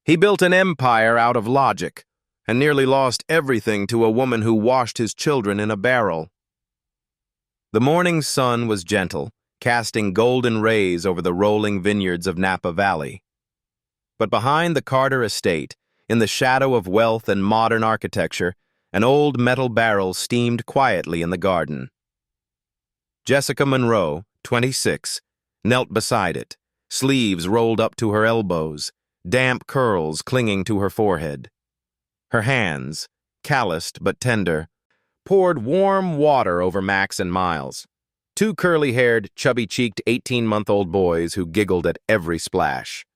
He built an empire out of logic, and nearly lost everything to a woman who washed his children in a barrel. The morning sun was gentle, casting golden rays over the rolling vineyards of Napa Valley. But behind the Carter estate, in the shadow of wealth and modern architecture, an old metal barrel steamed quietly in the garden. Jessica Monroe, 26, knelt beside it, sleeves rolled up to her elbows, damp curls clinging to her forehead. Her hands, calloused but tender, poured warm water over Max and Miles, two curly-haired, chubby-cheeked 18-month-old boys who giggled at every splash.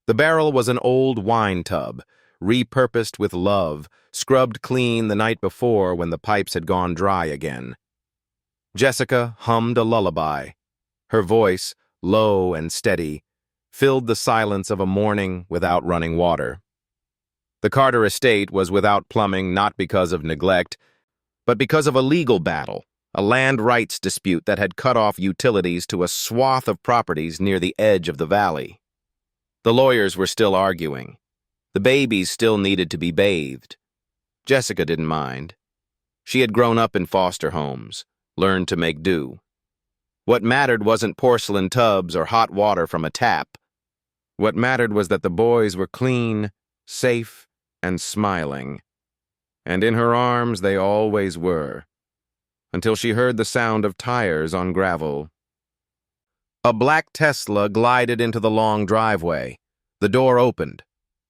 The barrel was an old wine tub, repurposed with love, scrubbed clean the night before when the pipes had gone dry again. Jessica hummed a lullaby. Her voice, low and steady, filled the silence of a morning without running water. The Carter estate was without plumbing not because of neglect, but because of a legal battle, a land rights dispute that had cut off utilities to a swath of properties near the edge of the valley. The lawyers were still arguing. The babies still needed to be bathed. Jessica didn't mind. She had grown up in foster homes, learned to make do. What mattered wasn't porcelain tubs or hot water from a tap. What mattered was that the boys were clean, safe, and smiling. And in her arms they always were, until she heard the sound of tires on gravel. A black Tesla glided into the long driveway. The door opened.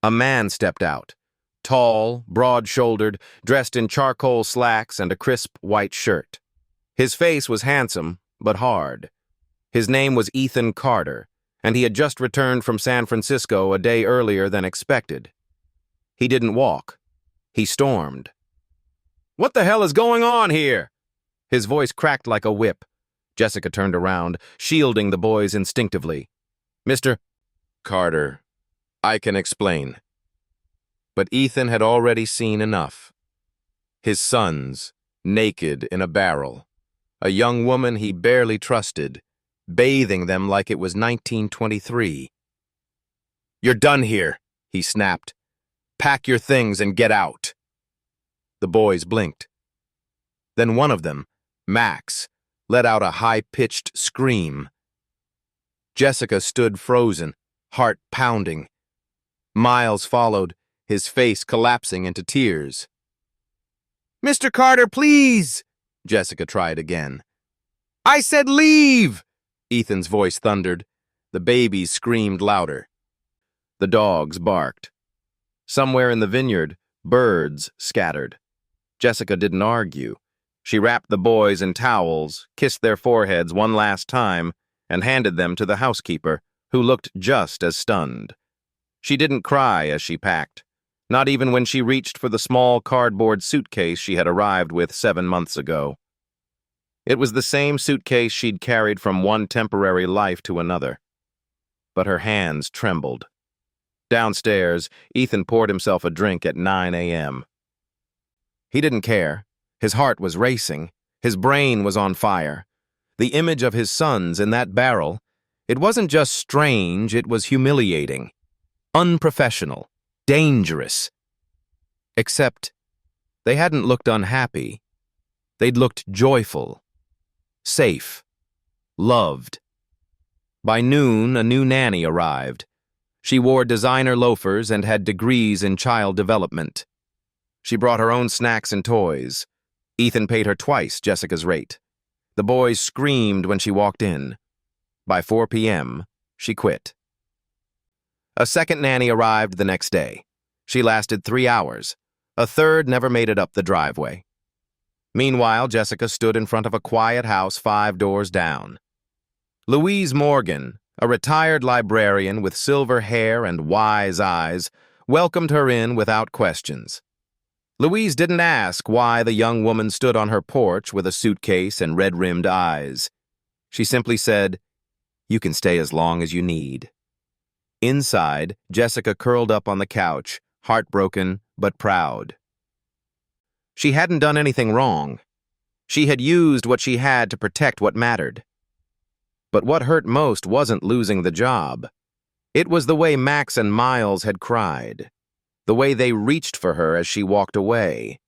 A man stepped out, tall, broad-shouldered, dressed in charcoal slacks and a crisp white shirt. His face was handsome, but hard. His name was Ethan Carter, and he had just returned from San Francisco a day earlier than expected. He didn't walk. He stormed. "What the hell is going on here?" His voice cracked like a whip. Jessica turned around, shielding the boys instinctively. "Mr. Carter, I can explain." But Ethan had already seen enough. His sons, naked in a barrel. A young woman he barely trusted, bathing them like it was 1923. "You're done here," he snapped. "Pack your things and get out." The boys blinked. Then one of them, Max, let out a high-pitched scream. Jessica stood frozen, heart pounding. Miles followed, his face collapsing into tears. "Mr. Carter, please!" Jessica tried again. "I said leave!" Ethan's voice thundered. The babies screamed louder. The dogs barked. Somewhere in the vineyard, birds scattered. Jessica didn't argue. She wrapped the boys in towels, kissed their foreheads one last time, and handed them to the housekeeper, who looked just as stunned. She didn't cry as she packed, not even when she reached for the small cardboard suitcase she had arrived with 7 months ago. It was the same suitcase she'd carried from one temporary life to another. But her hands trembled. Downstairs, Ethan poured himself a drink at 9 a.m. He didn't care. His heart was racing. His brain was on fire. The image of his sons in that barrel, it wasn't just strange, it was humiliating, unprofessional, dangerous. Except they hadn't looked unhappy. They'd looked joyful, safe, loved. By noon, a new nanny arrived. She wore designer loafers and had degrees in child development. She brought her own snacks and toys. Ethan paid her twice Jessica's rate. The boys screamed when she walked in. By 4 p.m., she quit. A second nanny arrived the next day. She lasted 3 hours. A third never made it up the driveway. Meanwhile, Jessica stood in front of a quiet house 5 doors down. Louise Morgan, a retired librarian with silver hair and wise eyes, welcomed her in without questions. Louise didn't ask why the young woman stood on her porch with a suitcase and red-rimmed eyes. She simply said, "You can stay as long as you need." Inside, Jessica curled up on the couch, heartbroken but proud. She hadn't done anything wrong. She had used what she had to protect what mattered. But what hurt most wasn't losing the job. It was the way Max and Miles had cried, the way they reached for her as she walked away.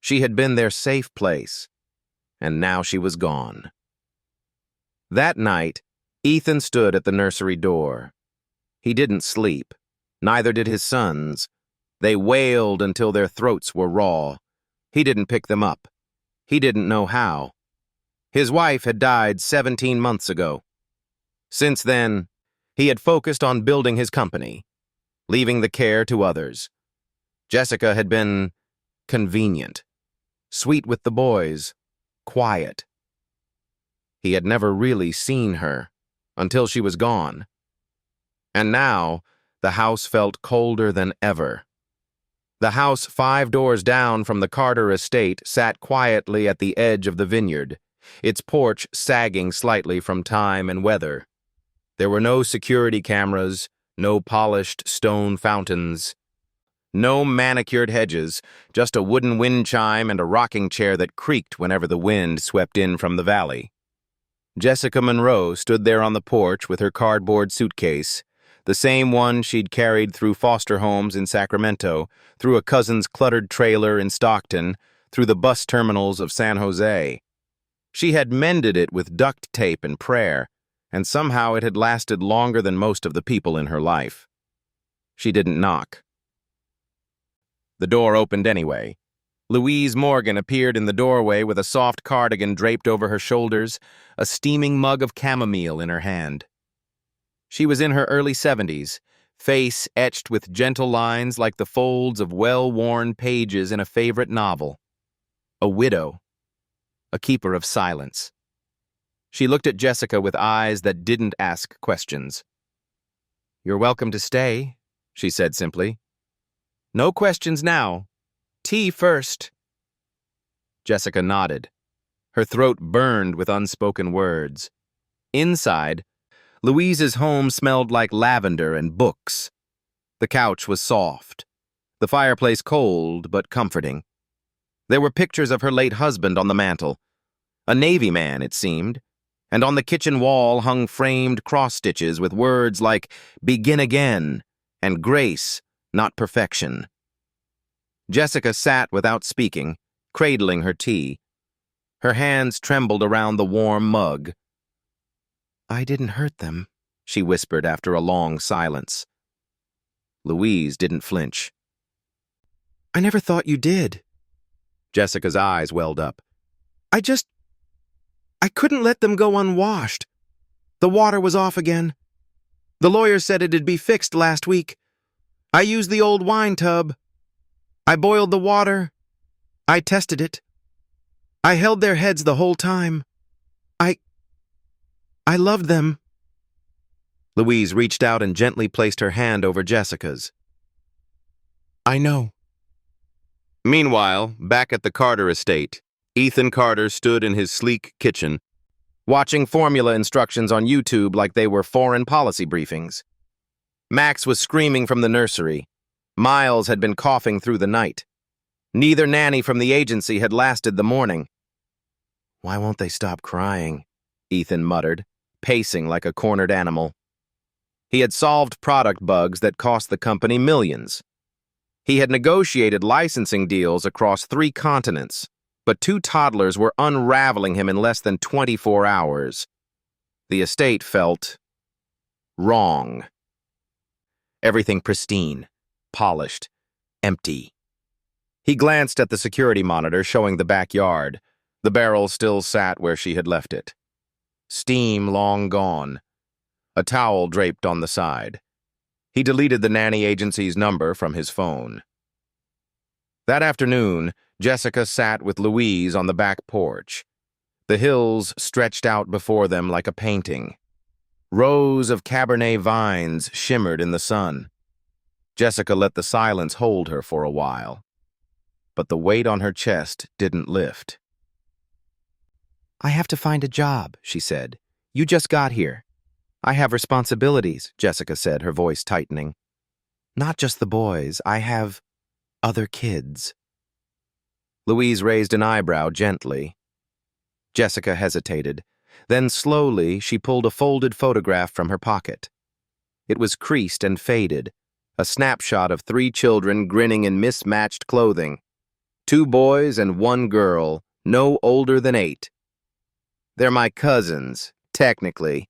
She had been their safe place, and now she was gone. That night, Ethan stood at the nursery door. He didn't sleep. Neither did his sons. They wailed until their throats were raw. He didn't pick them up. He didn't know how. His wife had died 17 months ago. Since then, he had focused on building his company, leaving the care to others. Jessica had been convenient, sweet with the boys, quiet. He had never really seen her until she was gone. And now, the house felt colder than ever. The house 5 doors down from the Carter estate sat quietly at the edge of the vineyard, its porch sagging slightly from time and weather. There were no security cameras, no polished stone fountains, no manicured hedges, just a wooden wind chime and a rocking chair that creaked whenever the wind swept in from the valley. Jessica Monroe stood there on the porch with her cardboard suitcase, the same one she'd carried through foster homes in Sacramento, through a cousin's cluttered trailer in Stockton, through the bus terminals of San Jose. She had mended it with duct tape and prayer, and somehow it had lasted longer than most of the people in her life. She didn't knock. The door opened anyway. Louise Morgan appeared in the doorway with a soft cardigan draped over her shoulders, a steaming mug of chamomile in her hand. She was in her early 70s, face etched with gentle lines like the folds of well-worn pages in a favorite novel. A widow, a keeper of silence. She looked at Jessica with eyes that didn't ask questions. "You're welcome to stay," she said simply. "No questions now. Tea first." Jessica nodded. Her throat burned with unspoken words. Inside, Louise's home smelled like lavender and books. The couch was soft, the fireplace cold but comforting. There were pictures of her late husband on the mantel, a Navy man, it seemed, and on the kitchen wall hung framed cross-stitches with words like "begin again" and "grace, not perfection." Jessica sat without speaking, cradling her tea. Her hands trembled around the warm mug. "I didn't hurt them," she whispered after a long silence. Louise didn't flinch. "I never thought you did." Jessica's eyes welled up. I couldn't let them go unwashed. The water was off again. The lawyer said it'd be fixed last week. I used the old wine tub. I boiled the water. I tested it. I held their heads the whole time. I loved them." Louise reached out and gently placed her hand over Jessica's. "I know." Meanwhile, back at the Carter estate, Ethan Carter stood in his sleek kitchen, watching formula instructions on YouTube like they were foreign policy briefings. Max was screaming from the nursery. Miles had been coughing through the night. Neither nanny from the agency had lasted the morning. "Why won't they stop crying?" Ethan muttered, pacing like a cornered animal. He had solved product bugs that cost the company millions. He had negotiated licensing deals across 3 continents, but 2 toddlers were unraveling him in less than 24 hours. The estate felt wrong. Everything pristine, polished, empty. He glanced at the security monitor showing the backyard. The barrel still sat where she had left it. Steam long gone. A towel draped on the side. He deleted the nanny agency's number from his phone. That afternoon, Jessica sat with Louise on the back porch. The hills stretched out before them like a painting. Rows of Cabernet vines shimmered in the sun. Jessica let the silence hold her for a while. But the weight on her chest didn't lift. "I have to find a job," she said. "You just got here." "I have responsibilities," Jessica said, her voice tightening. "Not just the boys. I have other kids." Louise raised an eyebrow gently. Jessica hesitated. Then slowly she pulled a folded photograph from her pocket. It was creased and faded, a snapshot of 3 children grinning in mismatched clothing. 2 boys and 1 girl, no older than 8. They're my cousins, technically,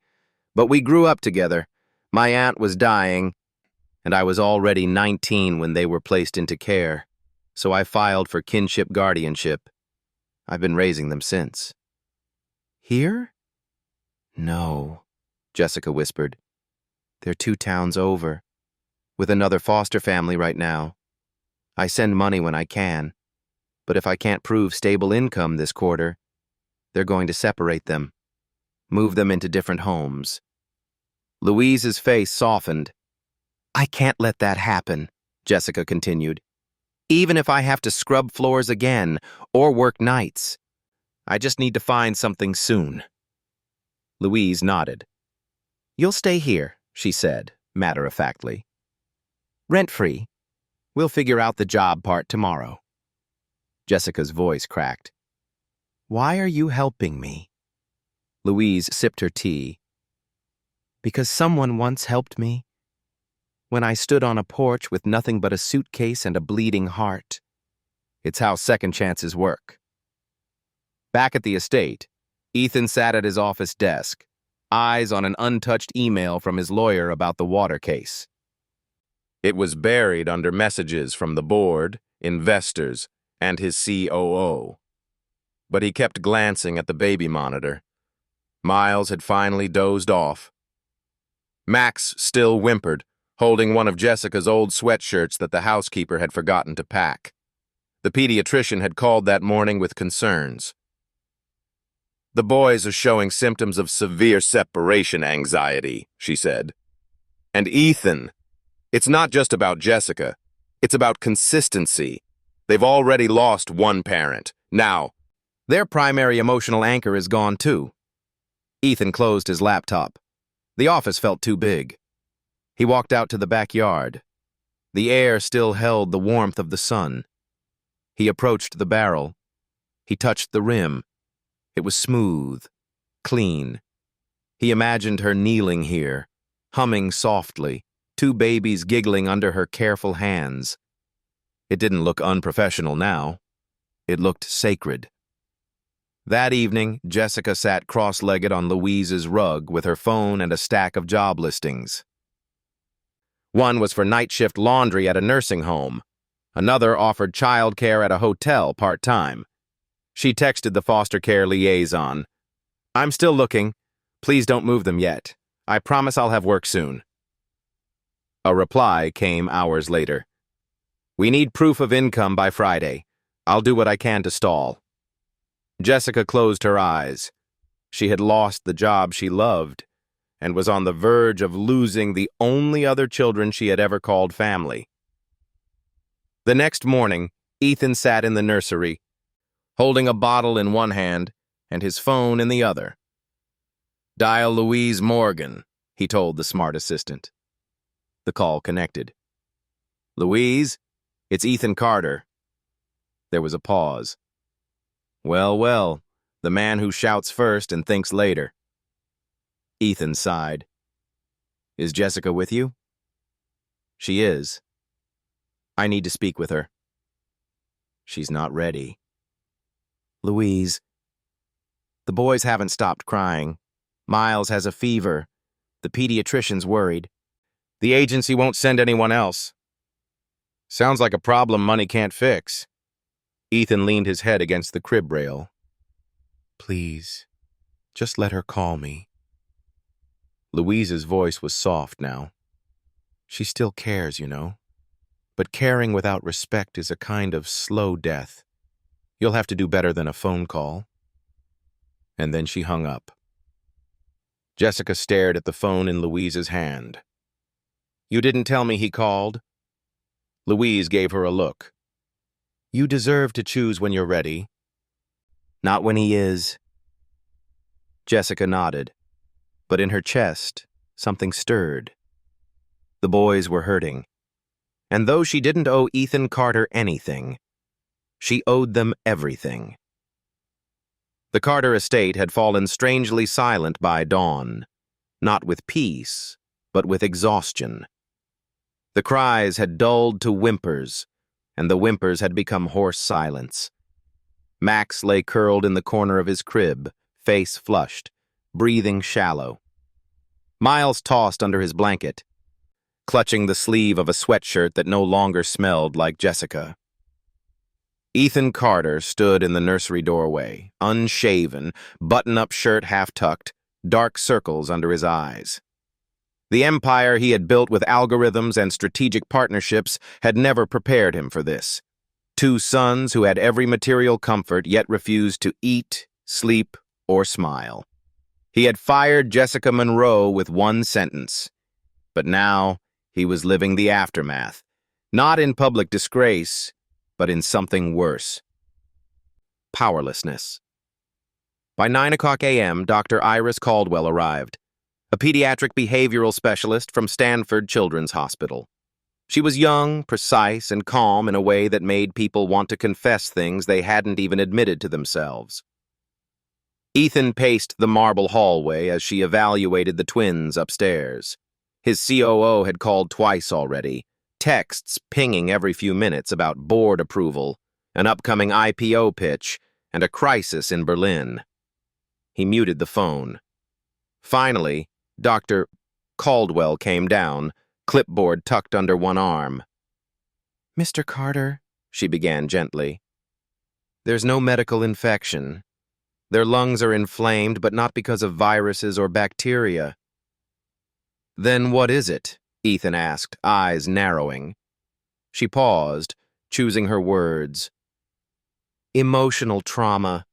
but we grew up together. My aunt was dying, and I was already 19 when they were placed into care, so I filed for kinship guardianship. I've been raising them since. Here? No, Jessica whispered. They're 2 towns over, with another foster family right now. I send money when I can, but if I can't prove stable income this quarter, they're going to separate them, move them into different homes. Louise's face softened. I can't let that happen, Jessica continued. Even if I have to scrub floors again or work nights. I just need to find something soon. Louise nodded. You'll stay here, she said, matter-of-factly. Rent-free. We'll figure out the job part tomorrow. Jessica's voice cracked. Why are you helping me? Louise sipped her tea. Because someone once helped me. When I stood on a porch with nothing but a suitcase and a bleeding heart. It's how second chances work. Back at the estate, Ethan sat at his office desk, eyes on an untouched email from his lawyer about the water case. It was buried under messages from the board, investors, and his COO. But he kept glancing at the baby monitor. Miles had finally dozed off. Max still whimpered, holding one of Jessica's old sweatshirts that the housekeeper had forgotten to pack. The pediatrician had called that morning with concerns. The boys are showing symptoms of severe separation anxiety, she said. And Ethan, it's not just about Jessica. It's about consistency. They've already lost one parent. Now, their primary emotional anchor is gone too. Ethan closed his laptop. The office felt too big. He walked out to the backyard. The air still held the warmth of the sun. He approached the barrel. He touched the rim. It was smooth, clean. He imagined her kneeling here, humming softly, 2 babies giggling under her careful hands. It didn't look unprofessional now. It looked sacred. That evening, Jessica sat cross-legged on Louise's rug with her phone and a stack of job listings. One was for night shift laundry at a nursing home. Another offered childcare at a hotel part-time. She texted the foster care liaison. I'm still looking. Please don't move them yet. I promise I'll have work soon. A reply came hours later. We need proof of income by Friday. I'll do what I can to stall. Jessica closed her eyes. She had lost the job she loved and was on the verge of losing the only other children she had ever called family. The next morning, Ethan sat in the nursery, holding a bottle in one hand and his phone in the other. Dial Louise Morgan, he told the smart assistant. The call connected. Louise, it's Ethan Carter. There was a pause. Well, well, the man who shouts first and thinks later. Ethan sighed. Is Jessica with you? She is. I need to speak with her. She's not ready. Louise. The boys haven't stopped crying. Miles has a fever. The pediatrician's worried. The agency won't send anyone else. Sounds like a problem money can't fix. Ethan leaned his head against the crib rail. Please, just let her call me. Louise's voice was soft now. She still cares, you know. But caring without respect is a kind of slow death. You'll have to do better than a phone call. And then she hung up. Jessica stared at the phone in Louise's hand. You didn't tell me he called? Louise gave her a look. You deserve to choose when you're ready. Not when he is. Jessica nodded, but in her chest, something stirred. The boys were hurting. And though she didn't owe Ethan Carter anything, she owed them everything. The Carter estate had fallen strangely silent by dawn, not with peace, but with exhaustion. The cries had dulled to whimpers, and the whimpers had become hoarse silence. Max lay curled in the corner of his crib, face flushed, breathing shallow. Miles tossed under his blanket, clutching the sleeve of a sweatshirt that no longer smelled like Jessica. Ethan Carter stood in the nursery doorway, unshaven, button-up shirt half-tucked, dark circles under his eyes. The empire he had built with algorithms and strategic partnerships had never prepared him for this. 2 sons who had every material comfort yet refused to eat, sleep, or smile. He had fired Jessica Monroe with 1 sentence. But now he was living the aftermath, not in public disgrace, but in something worse. Powerlessness. By 9:00 a.m., Dr. Iris Caldwell arrived, a pediatric behavioral specialist from Stanford Children's Hospital. She was young, precise, and calm in a way that made people want to confess things they hadn't even admitted to themselves. Ethan paced the marble hallway as she evaluated the twins upstairs. His COO had called twice already, texts pinging every few minutes about board approval, an upcoming IPO pitch, and a crisis in Berlin. He muted the phone. Finally, Dr. Caldwell came down, clipboard tucked under one arm. "Mr. Carter," she began gently, "there's no medical infection. Their lungs are inflamed, but not because of viruses or bacteria." "Then what is it?" Ethan asked, eyes narrowing. She paused, choosing her words. "Emotional trauma.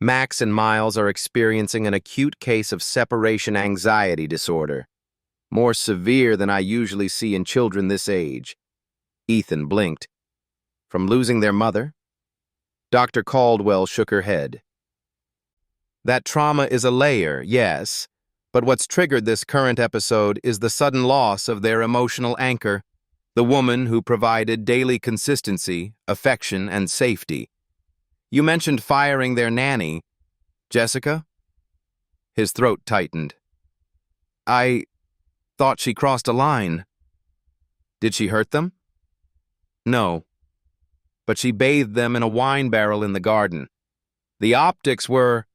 Max and Miles are experiencing an acute case of separation anxiety disorder, more severe than I usually see in children this age." Ethan blinked. "From losing their mother?" Dr. Caldwell shook her head. "That trauma is a layer, yes, but what's triggered this current episode is the sudden loss of their emotional anchor, the woman who provided daily consistency, affection, and safety. You mentioned firing their nanny. Jessica?" His throat tightened. "I thought she crossed a line." "Did she hurt them?" "No, but she bathed them in a wine barrel in the garden. The optics were—"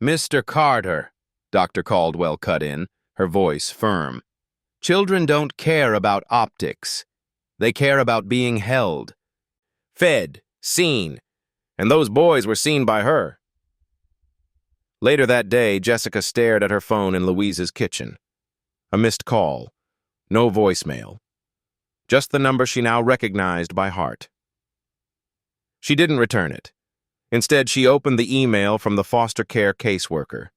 "Mr. Carter," Dr. Caldwell cut in, her voice firm. "Children don't care about optics. They care about being held, fed, seen, and those boys were seen by her." Later that day, Jessica stared at her phone in Louise's kitchen. A missed call. No voicemail. Just the number she now recognized by heart. She didn't return it. Instead, she opened the email from the foster care caseworker.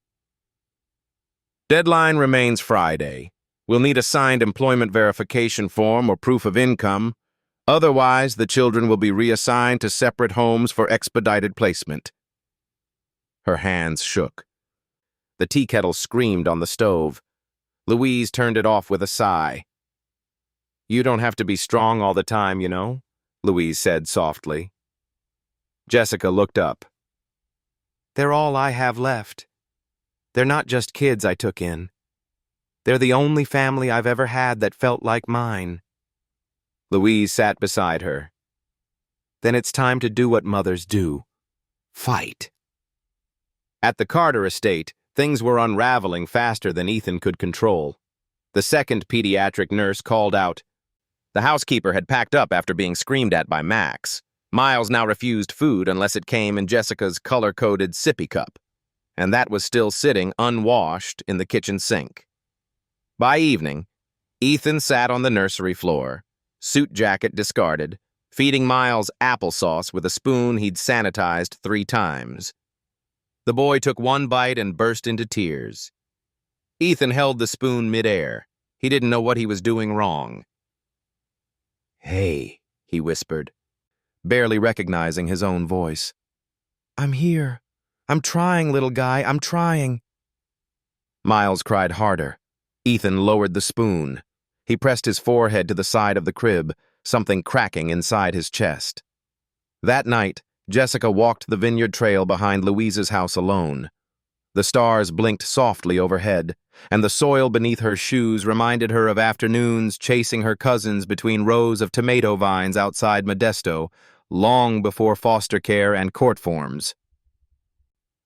"Deadline remains Friday. We'll need a signed employment verification form or proof of income. Otherwise, the children will be reassigned to separate homes for expedited placement." Her hands shook. The tea kettle screamed on the stove. Louise turned it off with a sigh. "You don't have to be strong all the time, you know," Louise said softly. Jessica looked up. "They're all I have left. They're not just kids I took in. They're the only family I've ever had that felt like mine." Louise sat beside her. "Then it's time to do what mothers do. Fight." At the Carter estate, things were unraveling faster than Ethan could control. The second pediatric nurse called out. The housekeeper had packed up after being screamed at by Max. Miles now refused food unless it came in Jessica's color-coded sippy cup, and that was still sitting unwashed in the kitchen sink. By evening, Ethan sat on the nursery floor, suit jacket discarded, feeding Miles applesauce with a spoon he'd sanitized 3 times. The boy took one bite and burst into tears. Ethan held the spoon midair. He didn't know what he was doing wrong. "Hey," he whispered, barely recognizing his own voice. "I'm here. I'm trying, little guy, I'm trying." Miles cried harder. Ethan lowered the spoon. He pressed his forehead to the side of the crib, something cracking inside his chest. That night, Jessica walked the vineyard trail behind Louise's house alone. The stars blinked softly overhead, and the soil beneath her shoes reminded her of afternoons chasing her cousins between rows of tomato vines outside Modesto, long before foster care and court forms.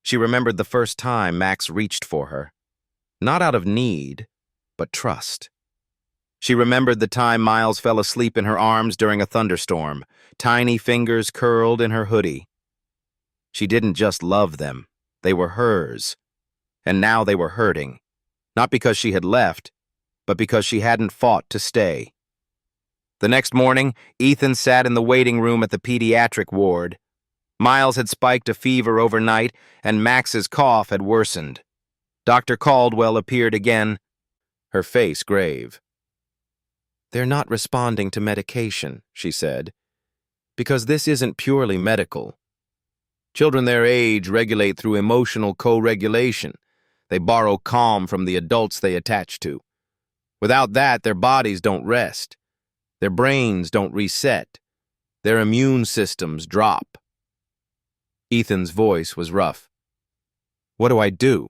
She remembered the first time Max reached for her, not out of need, but trust. She remembered the time Miles fell asleep in her arms during a thunderstorm, tiny fingers curled in her hoodie. She didn't just love them, they were hers. And now they were hurting, not because she had left, but because she hadn't fought to stay. The next morning, Ethan sat in the waiting room at the pediatric ward. Miles had spiked a fever overnight, and Max's cough had worsened. Dr. Caldwell appeared again, her face grave. "They're not responding to medication," she said, "because this isn't purely medical. Children their age regulate through emotional co-regulation. They borrow calm from the adults they attach to. Without that, their bodies don't rest. Their brains don't reset. Their immune systems drop." Ethan's voice was rough. "What do I do?"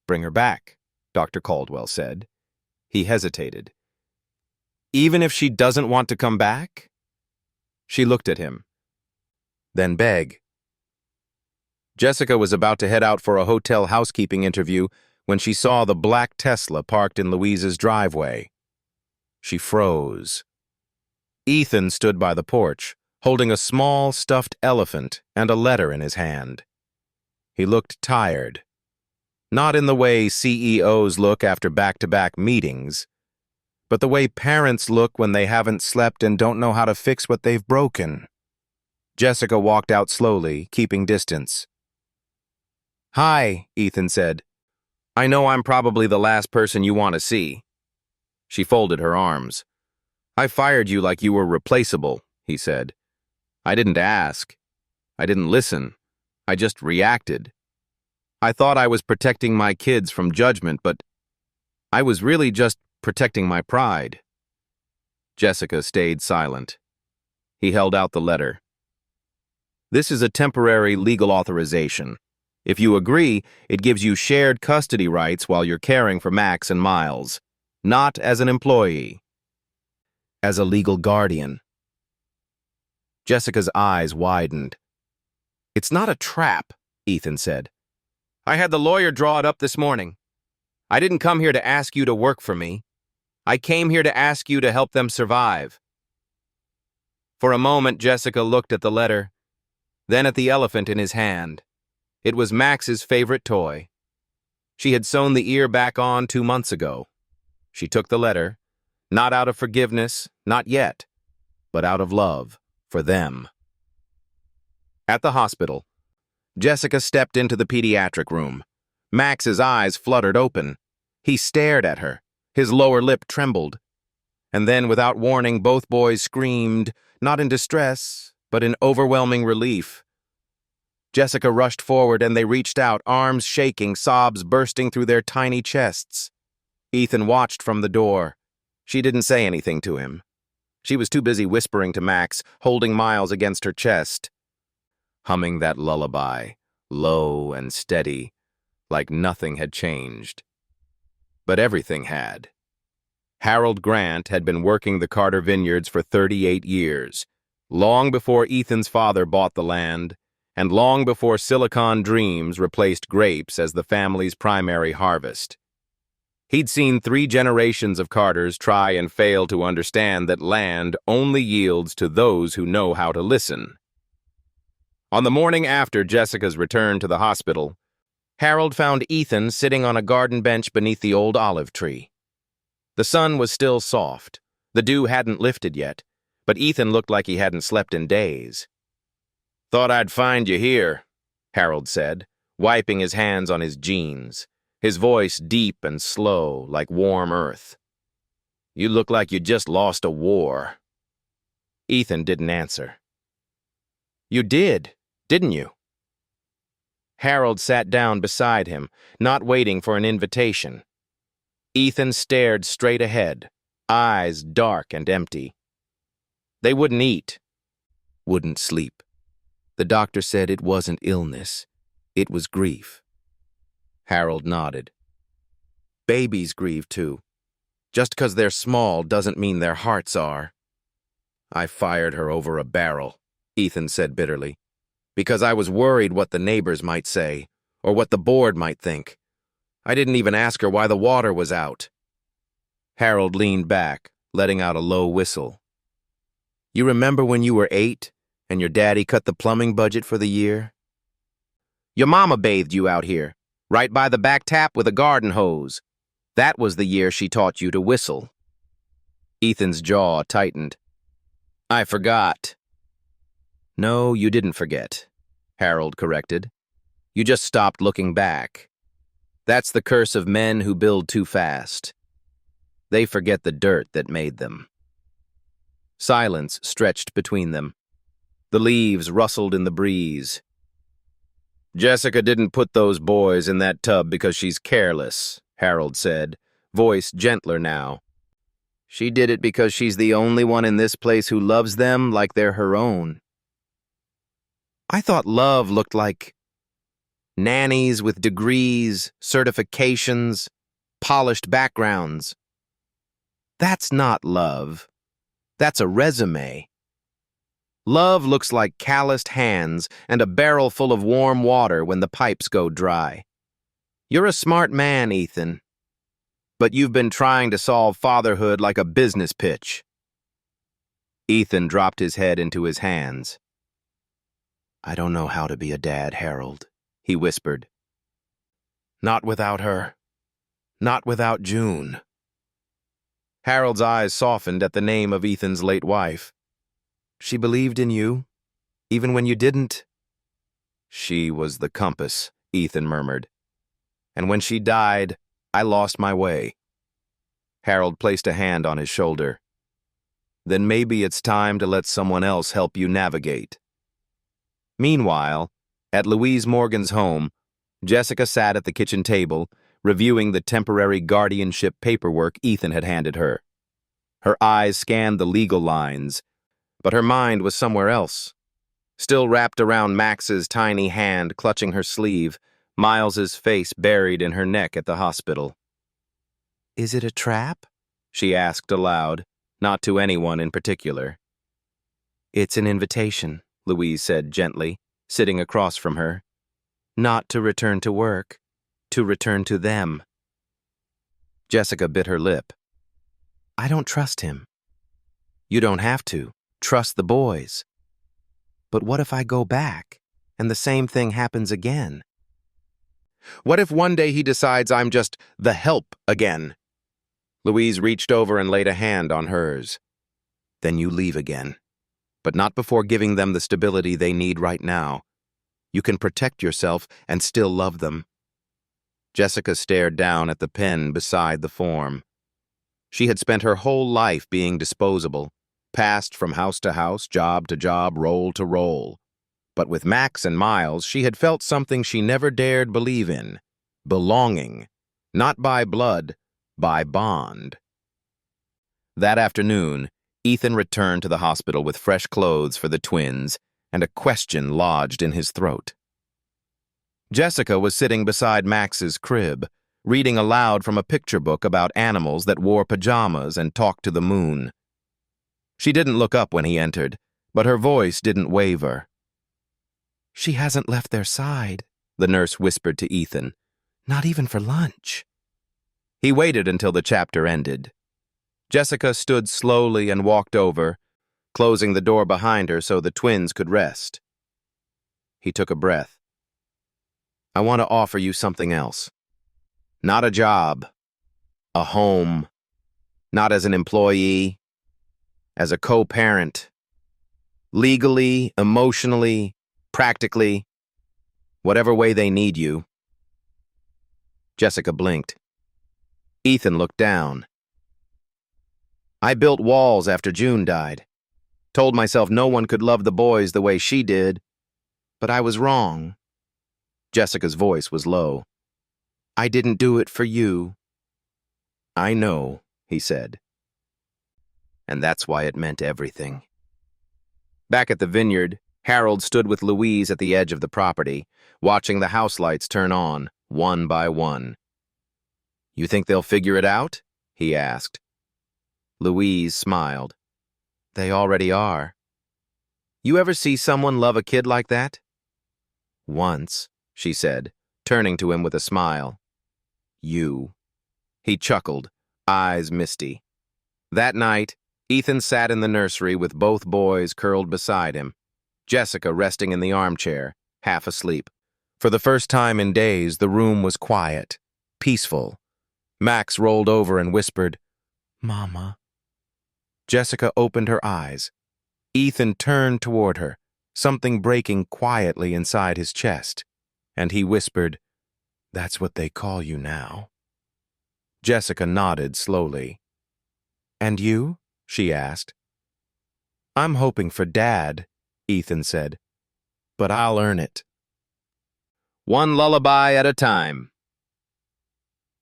"Bring her back," Dr. Caldwell said. He hesitated. "Even if she doesn't want to come back?" She looked at him. "Then beg." Jessica was about to head out for a hotel housekeeping interview when she saw the black Tesla parked in Louise's driveway. She froze. Ethan stood by the porch, holding a small stuffed elephant and a letter in his hand. He looked tired. Not in the way CEOs look after back-to-back meetings, but the way parents look when they haven't slept and don't know how to fix what they've broken. Jessica walked out slowly, keeping distance. "Hi," Ethan said. "I know I'm probably the last person you want to see." She folded her arms. "I fired you like you were replaceable," he said. "I didn't ask. I didn't listen. I just reacted. I thought I was protecting my kids from judgment, but I was really just protecting my pride." Jessica stayed silent. He held out the letter. "This is a temporary legal authorization. If you agree, it gives you shared custody rights while you're caring for Max and Miles. Not as an employee. As a legal guardian." Jessica's eyes widened. "It's not a trap," Ethan said. "I had the lawyer draw it up this morning. I didn't come here to ask you to work for me. I came here to ask you to help them survive." For a moment, Jessica looked at the letter, then at the elephant in his hand. It was Max's favorite toy. She had sewn the ear back on 2 months ago. She took the letter, not out of forgiveness, not yet, but out of love for them. At the hospital, Jessica stepped into the pediatric room. Max's eyes fluttered open. He stared at her. His lower lip trembled. And then, without warning, both boys screamed, not in distress, but in overwhelming relief. Jessica rushed forward and they reached out, arms shaking, sobs bursting through their tiny chests. Ethan watched from the door. She didn't say anything to him. She was too busy whispering to Max, holding Miles against her chest, humming that lullaby, low and steady, like nothing had changed. But everything had. Harold Grant had been working the Carter Vineyards for 38 years, long before Ethan's father bought the land, and long before Silicon Dreams replaced grapes as the family's primary harvest. He'd seen 3 generations of Carters try and fail to understand that land only yields to those who know how to listen. On the morning after Jessica's return to the hospital, Harold found Ethan sitting on a garden bench beneath the old olive tree. The sun was still soft. The dew hadn't lifted yet, but Ethan looked like he hadn't slept in days. "Thought I'd find you here," Harold said, wiping his hands on his jeans, his voice deep and slow, like warm earth. "You look like you just lost a war." Ethan didn't answer. "You did, didn't you?" Harold sat down beside him, not waiting for an invitation. Ethan stared straight ahead, eyes dark and empty. They wouldn't eat, wouldn't sleep. The doctor said it wasn't illness, it was grief. Harold nodded. Babies grieve too. Just 'cause they're small doesn't mean their hearts are. I fired her over a barrel, Ethan said bitterly, because I was worried what the neighbors might say, or what the board might think. I didn't even ask her why the water was out. Harold leaned back, letting out a low whistle. You remember when you were 8 and your daddy cut the plumbing budget for the year? Your mama bathed you out here, right by the back tap with a garden hose. That was the year she taught you to whistle. Ethan's jaw tightened. I forgot. No, you didn't forget, Harold corrected. You just stopped looking back. That's the curse of men who build too fast. They forget the dirt that made them. Silence stretched between them. The leaves rustled in the breeze. Jessica didn't put those boys in that tub because she's careless, Harold said, voice gentler now. She did it because she's the only one in this place who loves them like they're her own. I thought love looked like nannies with degrees, certifications, polished backgrounds. That's not love. That's a resume. Love looks like calloused hands and a barrel full of warm water when the pipes go dry. You're a smart man, Ethan, but you've been trying to solve fatherhood like a business pitch. Ethan dropped his head into his hands. I don't know how to be a dad, Harold, he whispered. Not without her. Not without June. Harold's eyes softened at the name of Ethan's late wife. She believed in you, even when you didn't. She was the compass, Ethan murmured. And when she died, I lost my way. Harold placed a hand on his shoulder. Then maybe it's time to let someone else help you navigate. Meanwhile, at Louise Morgan's home, Jessica sat at the kitchen table, reviewing the temporary guardianship paperwork Ethan had handed her. Her eyes scanned the legal lines, but her mind was somewhere else. Still wrapped around Max's tiny hand clutching her sleeve, Miles's face buried in her neck at the hospital. Is it a trap? She asked aloud, not to anyone in particular. It's an invitation, Louise said gently, sitting across from her. Not to return to work, to return to them. Jessica bit her lip. I don't trust him. You don't have to. Trust the boys. But what if I go back, and the same thing happens again? What if one day he decides I'm just the help again? Louise reached over and laid a hand on hers. Then you leave again, but not before giving them the stability they need right now. You can protect yourself and still love them. Jessica stared down at the pen beside the form. She had spent her whole life being disposable, passed from house to house, job to job, role to role. But with Max and Miles, she had felt something she never dared believe in. Belonging. Not by blood, by bond. That afternoon, Ethan returned to the hospital with fresh clothes for the twins and a question lodged in his throat. Jessica was sitting beside Max's crib, reading aloud from a picture book about animals that wore pajamas and talked to the moon. She didn't look up when he entered, but her voice didn't waver. She hasn't left their side, the nurse whispered to Ethan. Not even for lunch. He waited until the chapter ended. Jessica stood slowly and walked over, closing the door behind her so the twins could rest. He took a breath. I want to offer you something else. Not a job, a home, not as an employee, as a co-parent. Legally, emotionally, practically, whatever way they need you. Jessica blinked. Ethan looked down. I built walls after June died. Told myself no one could love the boys the way she did, but I was wrong. Jessica's voice was low. I didn't do it for you. I know, he said. And that's why it meant everything. Back at the vineyard, Harold stood with Louise at the edge of the property, watching the house lights turn on, one by one. "You think they'll figure it out?" he asked. Louise smiled. "They already are." "You ever see someone love a kid like that?" "Once," she said, turning to him with a smile. "You." He chuckled, eyes misty. That night, Ethan sat in the nursery with both boys curled beside him, Jessica resting in the armchair, half asleep. For the first time in days, the room was quiet, peaceful. Max rolled over and whispered, "Mama." Jessica opened her eyes. Ethan turned toward her, something breaking quietly inside his chest, and he whispered, "That's what they call you now." Jessica nodded slowly. "And you?" she asked. "I'm hoping for Dad," Ethan said, "but I'll earn it." One lullaby at a time.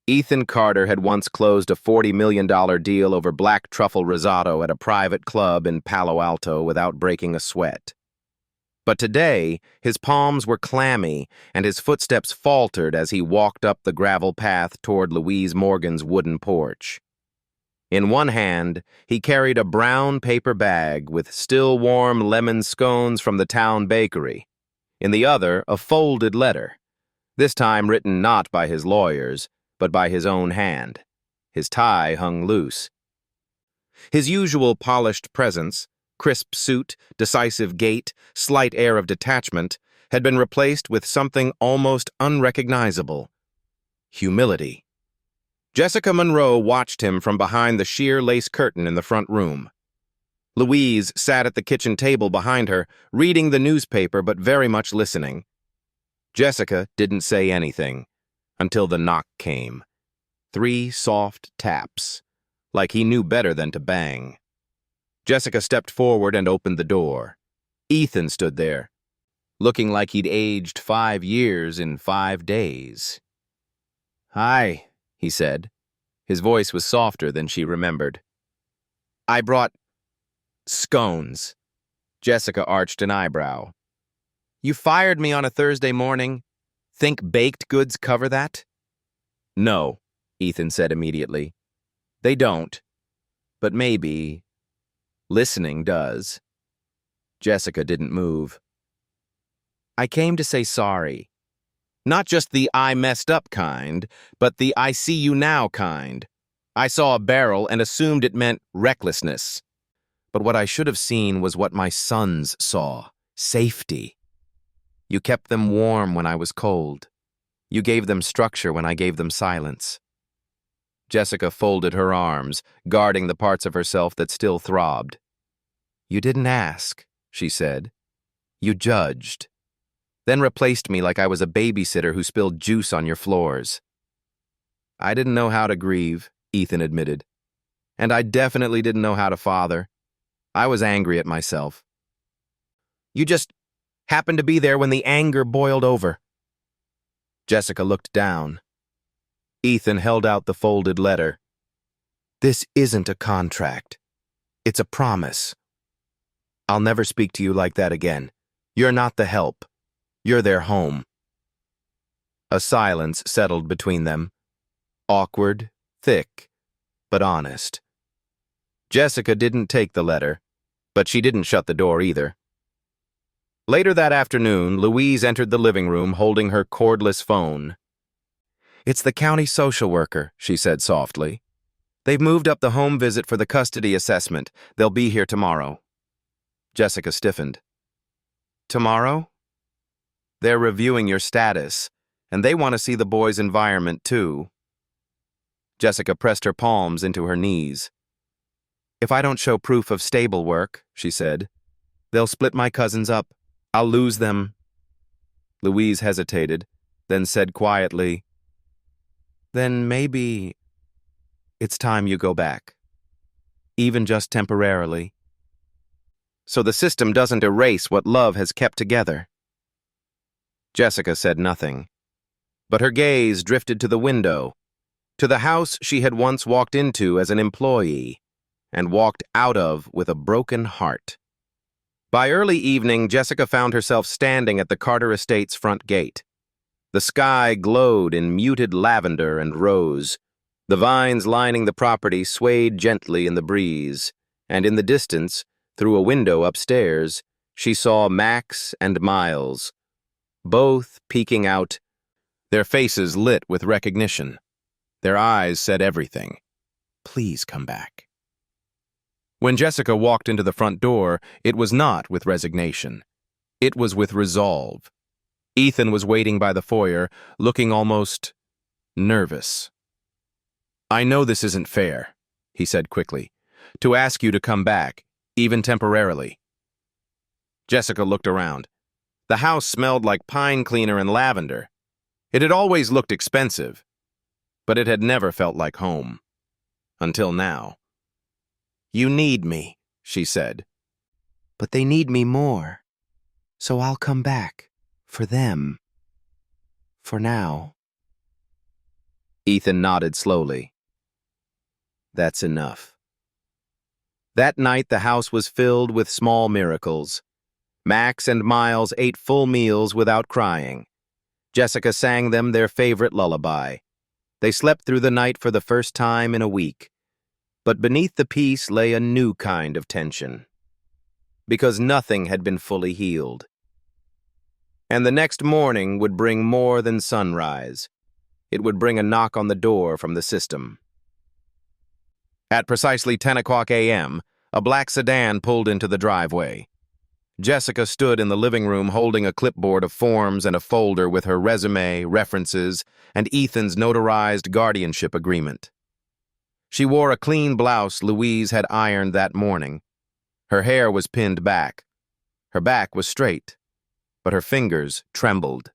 Ethan Carter had once closed a $40 million deal over black truffle risotto at a private club in Palo Alto without breaking a sweat. But today, his palms were clammy and his footsteps faltered as he walked up the gravel path toward Louise Morgan's wooden porch. In one hand, he carried a brown paper bag with still warm lemon scones from the town bakery. In the other, a folded letter, this time written not by his lawyers, but by his own hand. His tie hung loose. His usual polished presence, crisp suit, decisive gait, slight air of detachment, had been replaced with something almost unrecognizable: humility. Jessica Monroe watched him from behind the sheer lace curtain in the front room. Louise sat at the kitchen table behind her, reading the newspaper but very much listening. Jessica didn't say anything until the knock came. 3 soft taps, like he knew better than to bang. Jessica stepped forward and opened the door. Ethan stood there, looking like he'd aged 5 years in 5 days. "Hi," he said. His voice was softer than she remembered. "I brought scones." Jessica arched an eyebrow. "You fired me on a Thursday morning. Think baked goods cover that?" "No," Ethan said immediately. "They don't. But maybe listening does." Jessica didn't move. "I came to say sorry. Not just the I messed up kind, but the I see you now kind. I saw a barrel and assumed it meant recklessness. But what I should have seen was what my sons saw: safety. You kept them warm when I was cold. You gave them structure when I gave them silence." Jessica folded her arms, guarding the parts of herself that still throbbed. "You didn't ask," she said. "You judged. Then replaced me like I was a babysitter who spilled juice on your floors." "I didn't know how to grieve," Ethan admitted. "And I definitely didn't know how to father. I was angry at myself." "You just happened to be there when the anger boiled over." Jessica looked down. Ethan held out the folded letter. "This isn't a contract. It's a promise. I'll never speak to you like that again. You're not the help. You're their home." A silence settled between them. Awkward, thick, but honest. Jessica didn't take the letter, but she didn't shut the door either. Later that afternoon, Louise entered the living room holding her cordless phone. "It's the county social worker," she said softly. "They've moved up the home visit for the custody assessment. They'll be here tomorrow." Jessica stiffened. "Tomorrow?" "They're reviewing your status, and they want to see the boy's environment too." Jessica pressed her palms into her knees. "If I don't show proof of stable work," she said, "they'll split my cousins up. I'll lose them." Louise hesitated, then said quietly, "Then maybe it's time you go back, even just temporarily, so the system doesn't erase what love has kept together." Jessica said nothing, but her gaze drifted to the window, to the house she had once walked into as an employee and walked out of with a broken heart. By early evening, Jessica found herself standing at the Carter estate's front gate. The sky glowed in muted lavender and rose. The vines lining the property swayed gently in the breeze, and in the distance, through a window upstairs, she saw Max and Miles, both peeking out, their faces lit with recognition. Their eyes said everything. Please come back. When Jessica walked into the front door, it was not with resignation. It was with resolve. Ethan was waiting by the foyer, looking almost nervous. I know this isn't fair, he said quickly, to ask you to come back, even temporarily. Jessica looked around. The house smelled like pine cleaner and lavender. It had always looked expensive, but it had never felt like home. Until now. You need me, she said. But they need me more. So I'll come back. For them. For now. Ethan nodded slowly. That's enough. That night the house was filled with small miracles. Max and Miles ate full meals without crying. Jessica sang them their favorite lullaby. They slept through the night for the first time in a week. But beneath the peace lay a new kind of tension. Because nothing had been fully healed. And the next morning would bring more than sunrise. It would bring a knock on the door from the system. At precisely 10 o'clock a.m., a black sedan pulled into the driveway. Jessica stood in the living room holding a clipboard of forms and a folder with her resume, references, and Ethan's notarized guardianship agreement. She wore a clean blouse Louise had ironed that morning. Her hair was pinned back. Her back was straight, but her fingers trembled.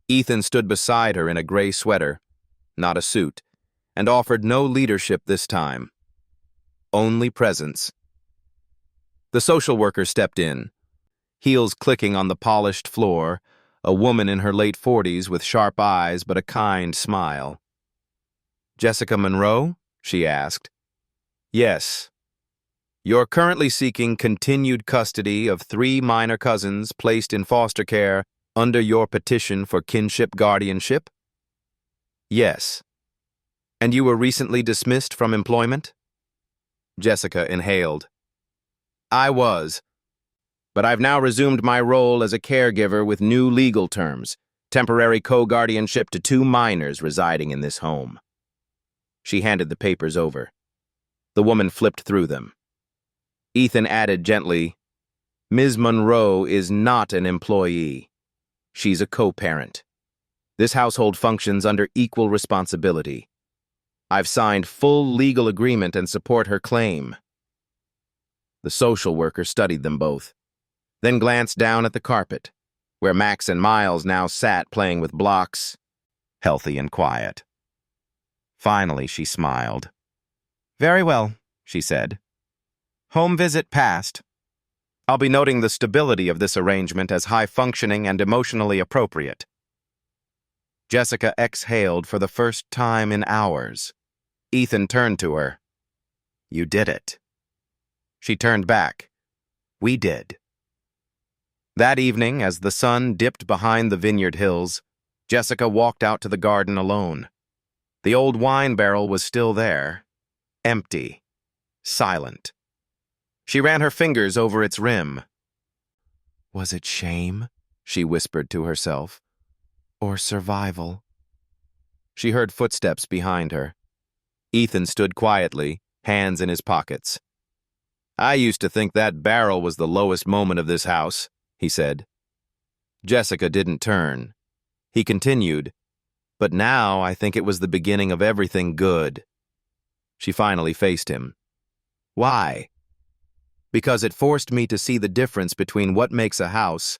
Ethan stood beside her in a gray sweater, not a suit, and offered no leadership this time. Only presence. The social worker stepped in, heels clicking on the polished floor, a woman in her late 40s with sharp eyes but a kind smile. Jessica Monroe? She asked. Yes. You're currently seeking continued custody of 3 minor cousins placed in foster care under your petition for kinship guardianship? Yes. And you were recently dismissed from employment? Jessica inhaled. I was. But I've now resumed my role as a caregiver with new legal terms, temporary co-guardianship to 2 minors residing in this home. She handed the papers over. The woman flipped through them. Ethan added gently, Ms. Monroe is not an employee. She's a co-parent. This household functions under equal responsibility. I've signed full legal agreement and support her claim. The social worker studied them both, then glanced down at the carpet, where Max and Miles now sat playing with blocks, healthy and quiet. Finally, she smiled. Very well, she said. Home visit passed. I'll be noting the stability of this arrangement as high-functioning and emotionally appropriate. Jessica exhaled for the first time in hours. Ethan turned to her. You did it. She turned back. We did. That evening, as the sun dipped behind the vineyard hills, Jessica walked out to the garden alone. The old wine barrel was still there, empty, silent. She ran her fingers over its rim. Was it shame? She whispered to herself. Or survival? She heard footsteps behind her. Ethan stood quietly, hands in his pockets. I used to think that barrel was the lowest moment of this house, he said. Jessica didn't turn. He continued, but now I think it was the beginning of everything good. She finally faced him. Why? Because it forced me to see the difference between what makes a house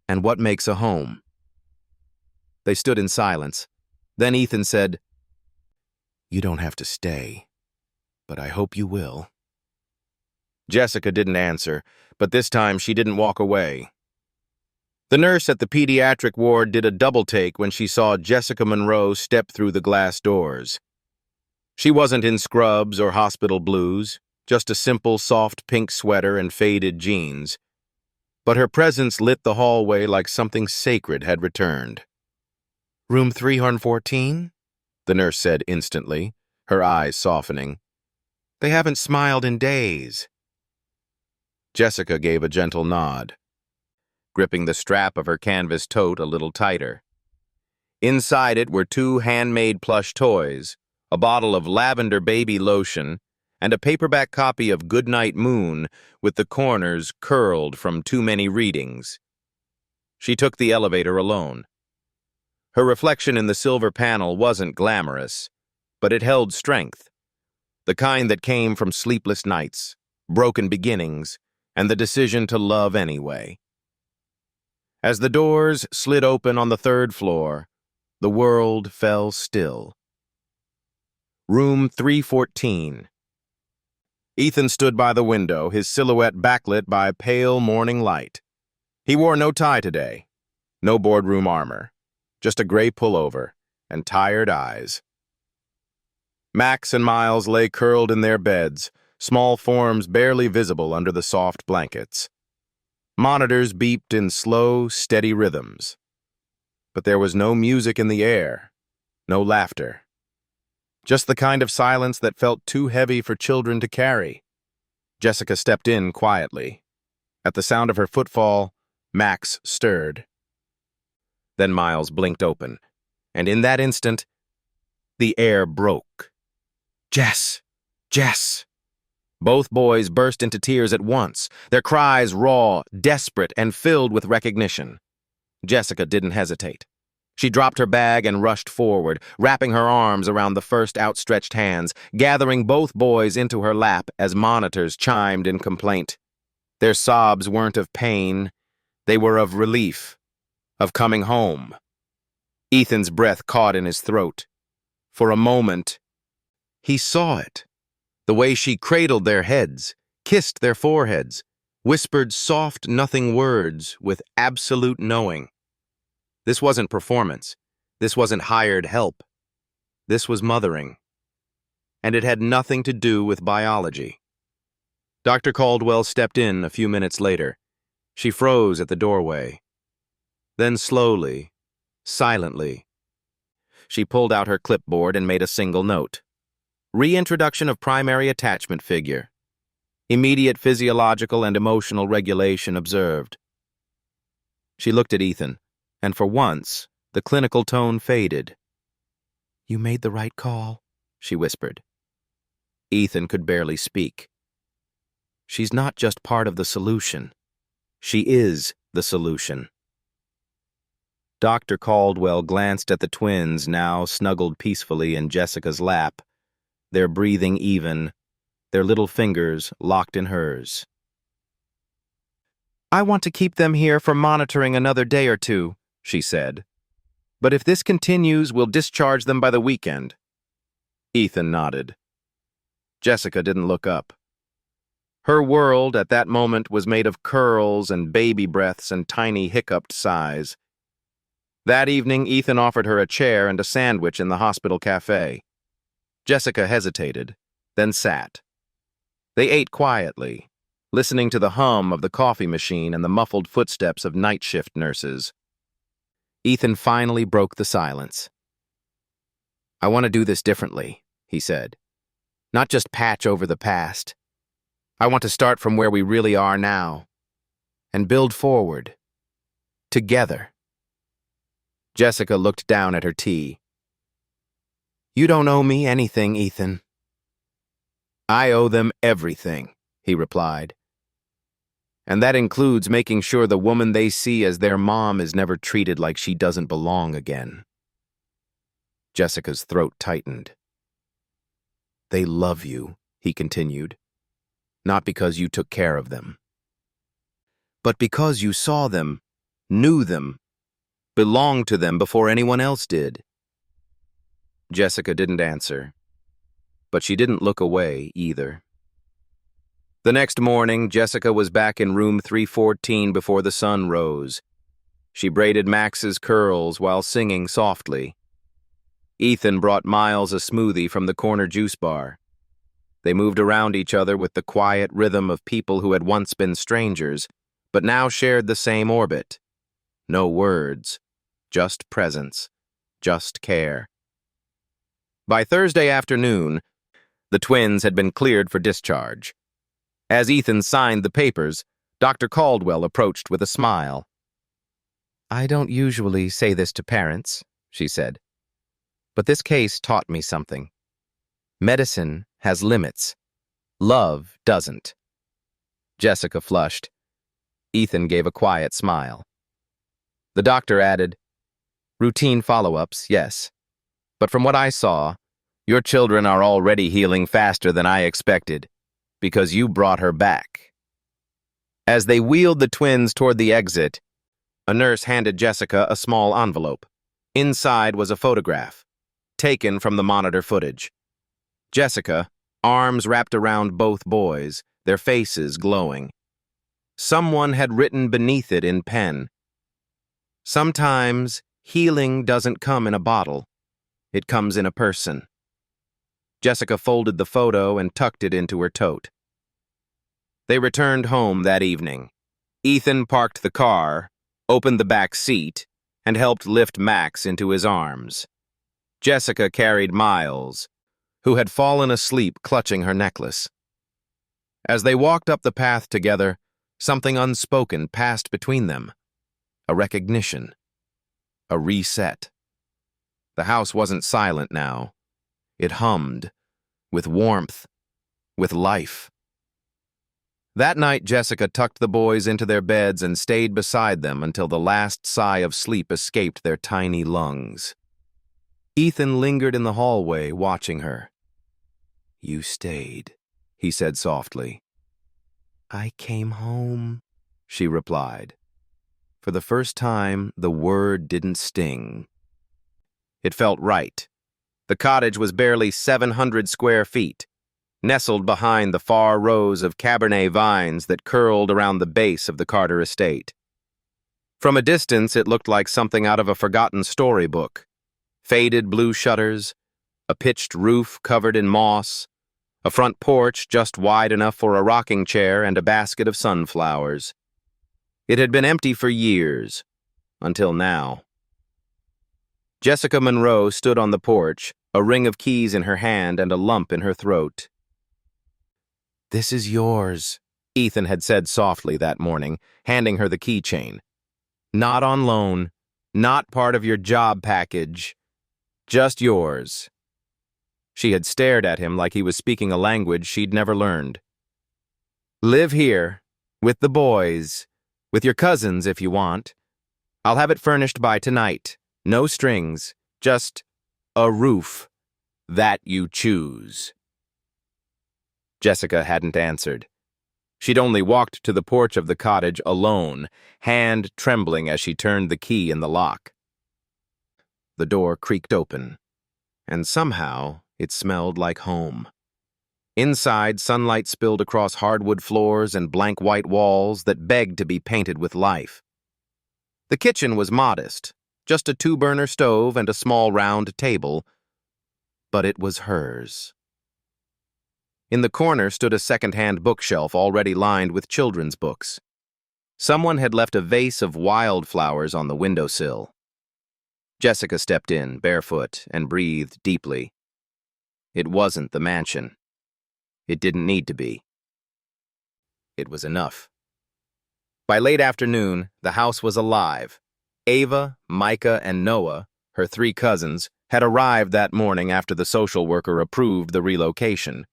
and what makes a home. They stood in silence. Then Ethan said, You don't have to stay, but I hope you will. Jessica didn't answer, but this time she didn't walk away. The nurse at the pediatric ward did a double-take when she saw Jessica Monroe step through the glass doors. She wasn't in scrubs or hospital blues, just a simple soft pink sweater and faded jeans. But her presence lit the hallway like something sacred had returned. Room 314? The nurse said instantly, her eyes softening. They haven't smiled in days. Jessica gave a gentle nod, gripping the strap of her canvas tote a little tighter. Inside it were 2 handmade plush toys, a bottle of lavender baby lotion, and a paperback copy of Goodnight Moon with the corners curled from too many readings. She took the elevator alone. Her reflection in the silver panel wasn't glamorous, but it held strength, the kind that came from sleepless nights, broken beginnings, and the decision to love anyway. As the doors slid open on the 3rd floor, the world fell still. Room 314. Ethan stood by the window, his silhouette backlit by pale morning light. He wore no tie today, no boardroom armor, just a gray pullover and tired eyes. Max and Miles lay curled in their beds, small forms barely visible under the soft blankets. Monitors beeped in slow, steady rhythms. But there was no music in the air, no laughter. Just the kind of silence that felt too heavy for children to carry. Jessica stepped in quietly. At the sound of her footfall, Max stirred. Then Miles blinked open, and in that instant, the air broke. Jess! Jess! Both boys burst into tears at once, their cries raw, desperate, and filled with recognition. Jessica didn't hesitate. She dropped her bag and rushed forward, wrapping her arms around the first outstretched hands, gathering both boys into her lap as monitors chimed in complaint. Their sobs weren't of pain, they were of relief, of coming home. Ethan's breath caught in his throat. For a moment, he saw it. The way she cradled their heads, kissed their foreheads, whispered soft, nothing words with absolute knowing. This wasn't performance. This wasn't hired help. This was mothering. And it had nothing to do with biology. Dr. Caldwell stepped in a few minutes later. She froze at the doorway. Then slowly, silently, she pulled out her clipboard and made a single note. Reintroduction of primary attachment figure. Immediate physiological and emotional regulation observed. She looked at Ethan, and for once, the clinical tone faded. You made the right call, she whispered. Ethan could barely speak. She's not just part of the solution. She is the solution. Dr. Caldwell glanced at the twins, now snuggled peacefully in Jessica's lap, their breathing even, their little fingers locked in hers. I want to keep them here for monitoring another day or two, she said. But if this continues, we'll discharge them by the weekend. Ethan nodded. Jessica didn't look up. Her world at that moment was made of curls and baby breaths and tiny hiccuped sighs. That evening, Ethan offered her a chair and a sandwich in the hospital cafe. Jessica hesitated, then sat. They ate quietly, listening to the hum of the coffee machine and the muffled footsteps of night shift nurses. Ethan finally broke the silence. I want to do this differently, he said. Not just patch over the past. I want to start from where we really are now and build forward. Together. Jessica looked down at her tea. You don't owe me anything, Ethan. I owe them everything, he replied. And that includes making sure the woman they see as their mom is never treated like she doesn't belong again. Jessica's throat tightened. They love you, he continued, not because you took care of them, but because you saw them, knew them, belonged to them before anyone else did. Jessica didn't answer, but she didn't look away either. The next morning, Jessica was back in room 314 before the sun rose. She braided Max's curls while singing softly. Ethan brought Miles a smoothie from the corner juice bar. They moved around each other with the quiet rhythm of people who had once been strangers, but now shared the same orbit. No words, just presence, just care. By Thursday afternoon, the twins had been cleared for discharge. As Ethan signed the papers, Dr. Caldwell approached with a smile. "I don't usually say this to parents," she said, "but this case taught me something. Medicine has limits. Love doesn't." Jessica flushed. Ethan gave a quiet smile. The doctor added, "Routine follow-ups, yes. But from what I saw, your children are already healing faster than I expected, because you brought her back." As they wheeled the twins toward the exit, a nurse handed Jessica a small envelope. Inside was a photograph, taken from the monitor footage. Jessica, arms wrapped around both boys, their faces glowing. Someone had written beneath it in pen, "Sometimes healing doesn't come in a bottle. It comes in a person." Jessica folded the photo and tucked it into her tote. They returned home that evening. Ethan parked the car, opened the back seat, and helped lift Max into his arms. Jessica carried Miles, who had fallen asleep clutching her necklace. As they walked up the path together, something unspoken passed between them. A recognition. A reset. The house wasn't silent now. It hummed, with warmth, with life. That night, Jessica tucked the boys into their beds and stayed beside them until the last sigh of sleep escaped their tiny lungs. Ethan lingered in the hallway, watching her. "You stayed," he said softly. "I came home," she replied. For the first time, the word didn't sting. It felt right. The cottage was barely 700 square feet, nestled behind the far rows of Cabernet vines that curled around the base of the Carter estate. From a distance, it looked like something out of a forgotten storybook. Faded blue shutters, a pitched roof covered in moss, a front porch just wide enough for a rocking chair and a basket of sunflowers. It had been empty for years, until now. Jessica Monroe stood on the porch, a ring of keys in her hand and a lump in her throat. "This is yours," Ethan had said softly that morning, handing her the keychain. "Not on loan, not part of your job package, just yours." She had stared at him like he was speaking a language she'd never learned. "Live here, with the boys, with your cousins if you want. I'll have it furnished by tonight. No strings, just a roof. That you choose." Jessica hadn't answered. She'd only walked to the porch of the cottage alone, hand trembling as she turned the key in the lock. The door creaked open, and somehow it smelled like home. Inside, sunlight spilled across hardwood floors and blank white walls that begged to be painted with life. The kitchen was modest, just a 2-burner stove and a small round table, but it was hers. In the corner stood a second-hand bookshelf already lined with children's books. Someone had left a vase of wildflowers on the windowsill. Jessica stepped in, barefoot, and breathed deeply. It wasn't the mansion. It didn't need to be. It was enough. By late afternoon, the house was alive. Ava, Micah, and Noah, her 3 cousins, had arrived that morning after the social worker approved the relocation.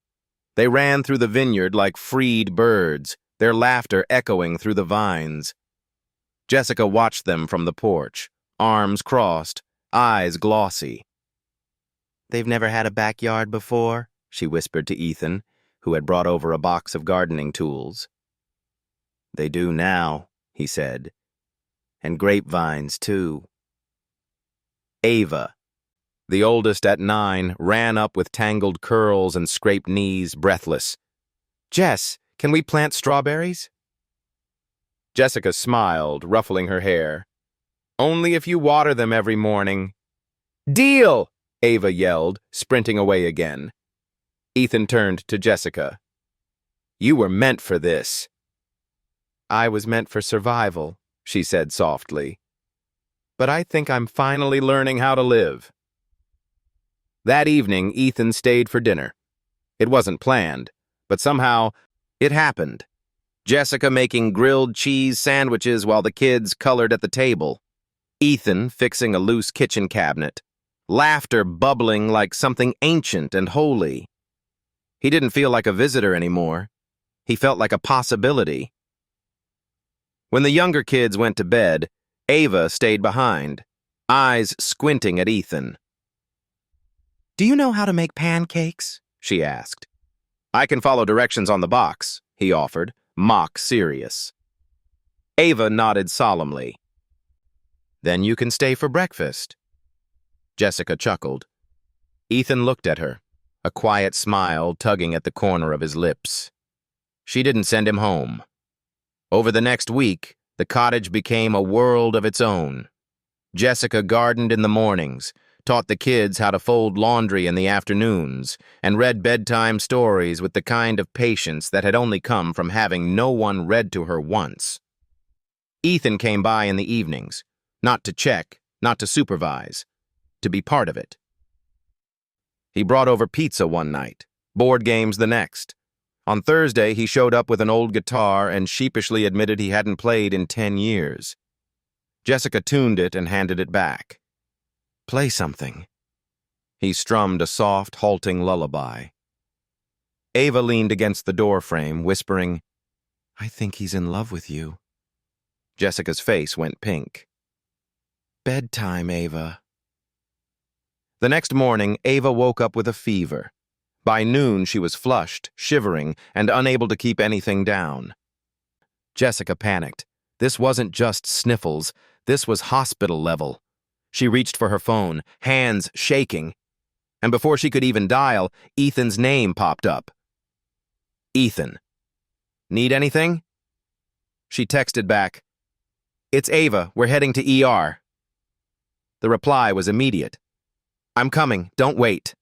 They ran through the vineyard like freed birds, their laughter echoing through the vines. Jessica watched them from the porch, arms crossed, eyes glossy. "They've never had a backyard before," she whispered to Ethan, who had brought over a box of gardening tools. "They do now," he said. "And grapevines, too." Ava, the oldest at 9, ran up with tangled curls and scraped knees, breathless. "Jess, can we plant strawberries?" Jessica smiled, ruffling her hair. "Only if you water them every morning." "Deal!" Ava yelled, sprinting away again. Ethan turned to Jessica. "You were meant for this." "I was meant for survival," she said softly. but I think I'm finally learning how to live. That evening, Ethan stayed for dinner. It wasn't planned, but somehow it happened. Jessica making grilled cheese sandwiches while the kids colored at the table. Ethan fixing a loose kitchen cabinet. Laughter bubbling like something ancient and holy. He didn't feel like a visitor anymore. He felt like a possibility. When the younger kids went to bed, Ava stayed behind, eyes squinting at Ethan. "Do you know how to make pancakes?" she asked. "I can follow directions on the box," he offered, mock serious. Ava nodded solemnly. "Then you can stay for breakfast." Jessica chuckled. Ethan looked at her, a quiet smile tugging at the corner of his lips. She didn't send him home. Over the next week, the cottage became a world of its own. Jessica gardened in the mornings, taught the kids how to fold laundry in the afternoons, and read bedtime stories with the kind of patience that had only come from having no one read to her once. Ethan came by in the evenings, not to check, not to supervise, to be part of it. He brought over pizza one night, board games the next. On Thursday, he showed up with an old guitar and sheepishly admitted he hadn't played in 10 years. Jessica tuned it and handed it back. "Play something." He strummed a soft, halting lullaby. Ava leaned against the doorframe, whispering, "I think he's in love with you." Jessica's face went pink. "Bedtime, Ava." The next morning, Ava woke up with a fever. By noon, she was flushed, shivering, and unable to keep anything down. Jessica panicked. This wasn't just sniffles. This was hospital level. She reached for her phone, hands shaking. And before she could even dial, Ethan's name popped up. "Ethan. Need anything?" She texted back, "It's Ava. We're heading to ER." The reply was immediate. "I'm coming. Don't wait."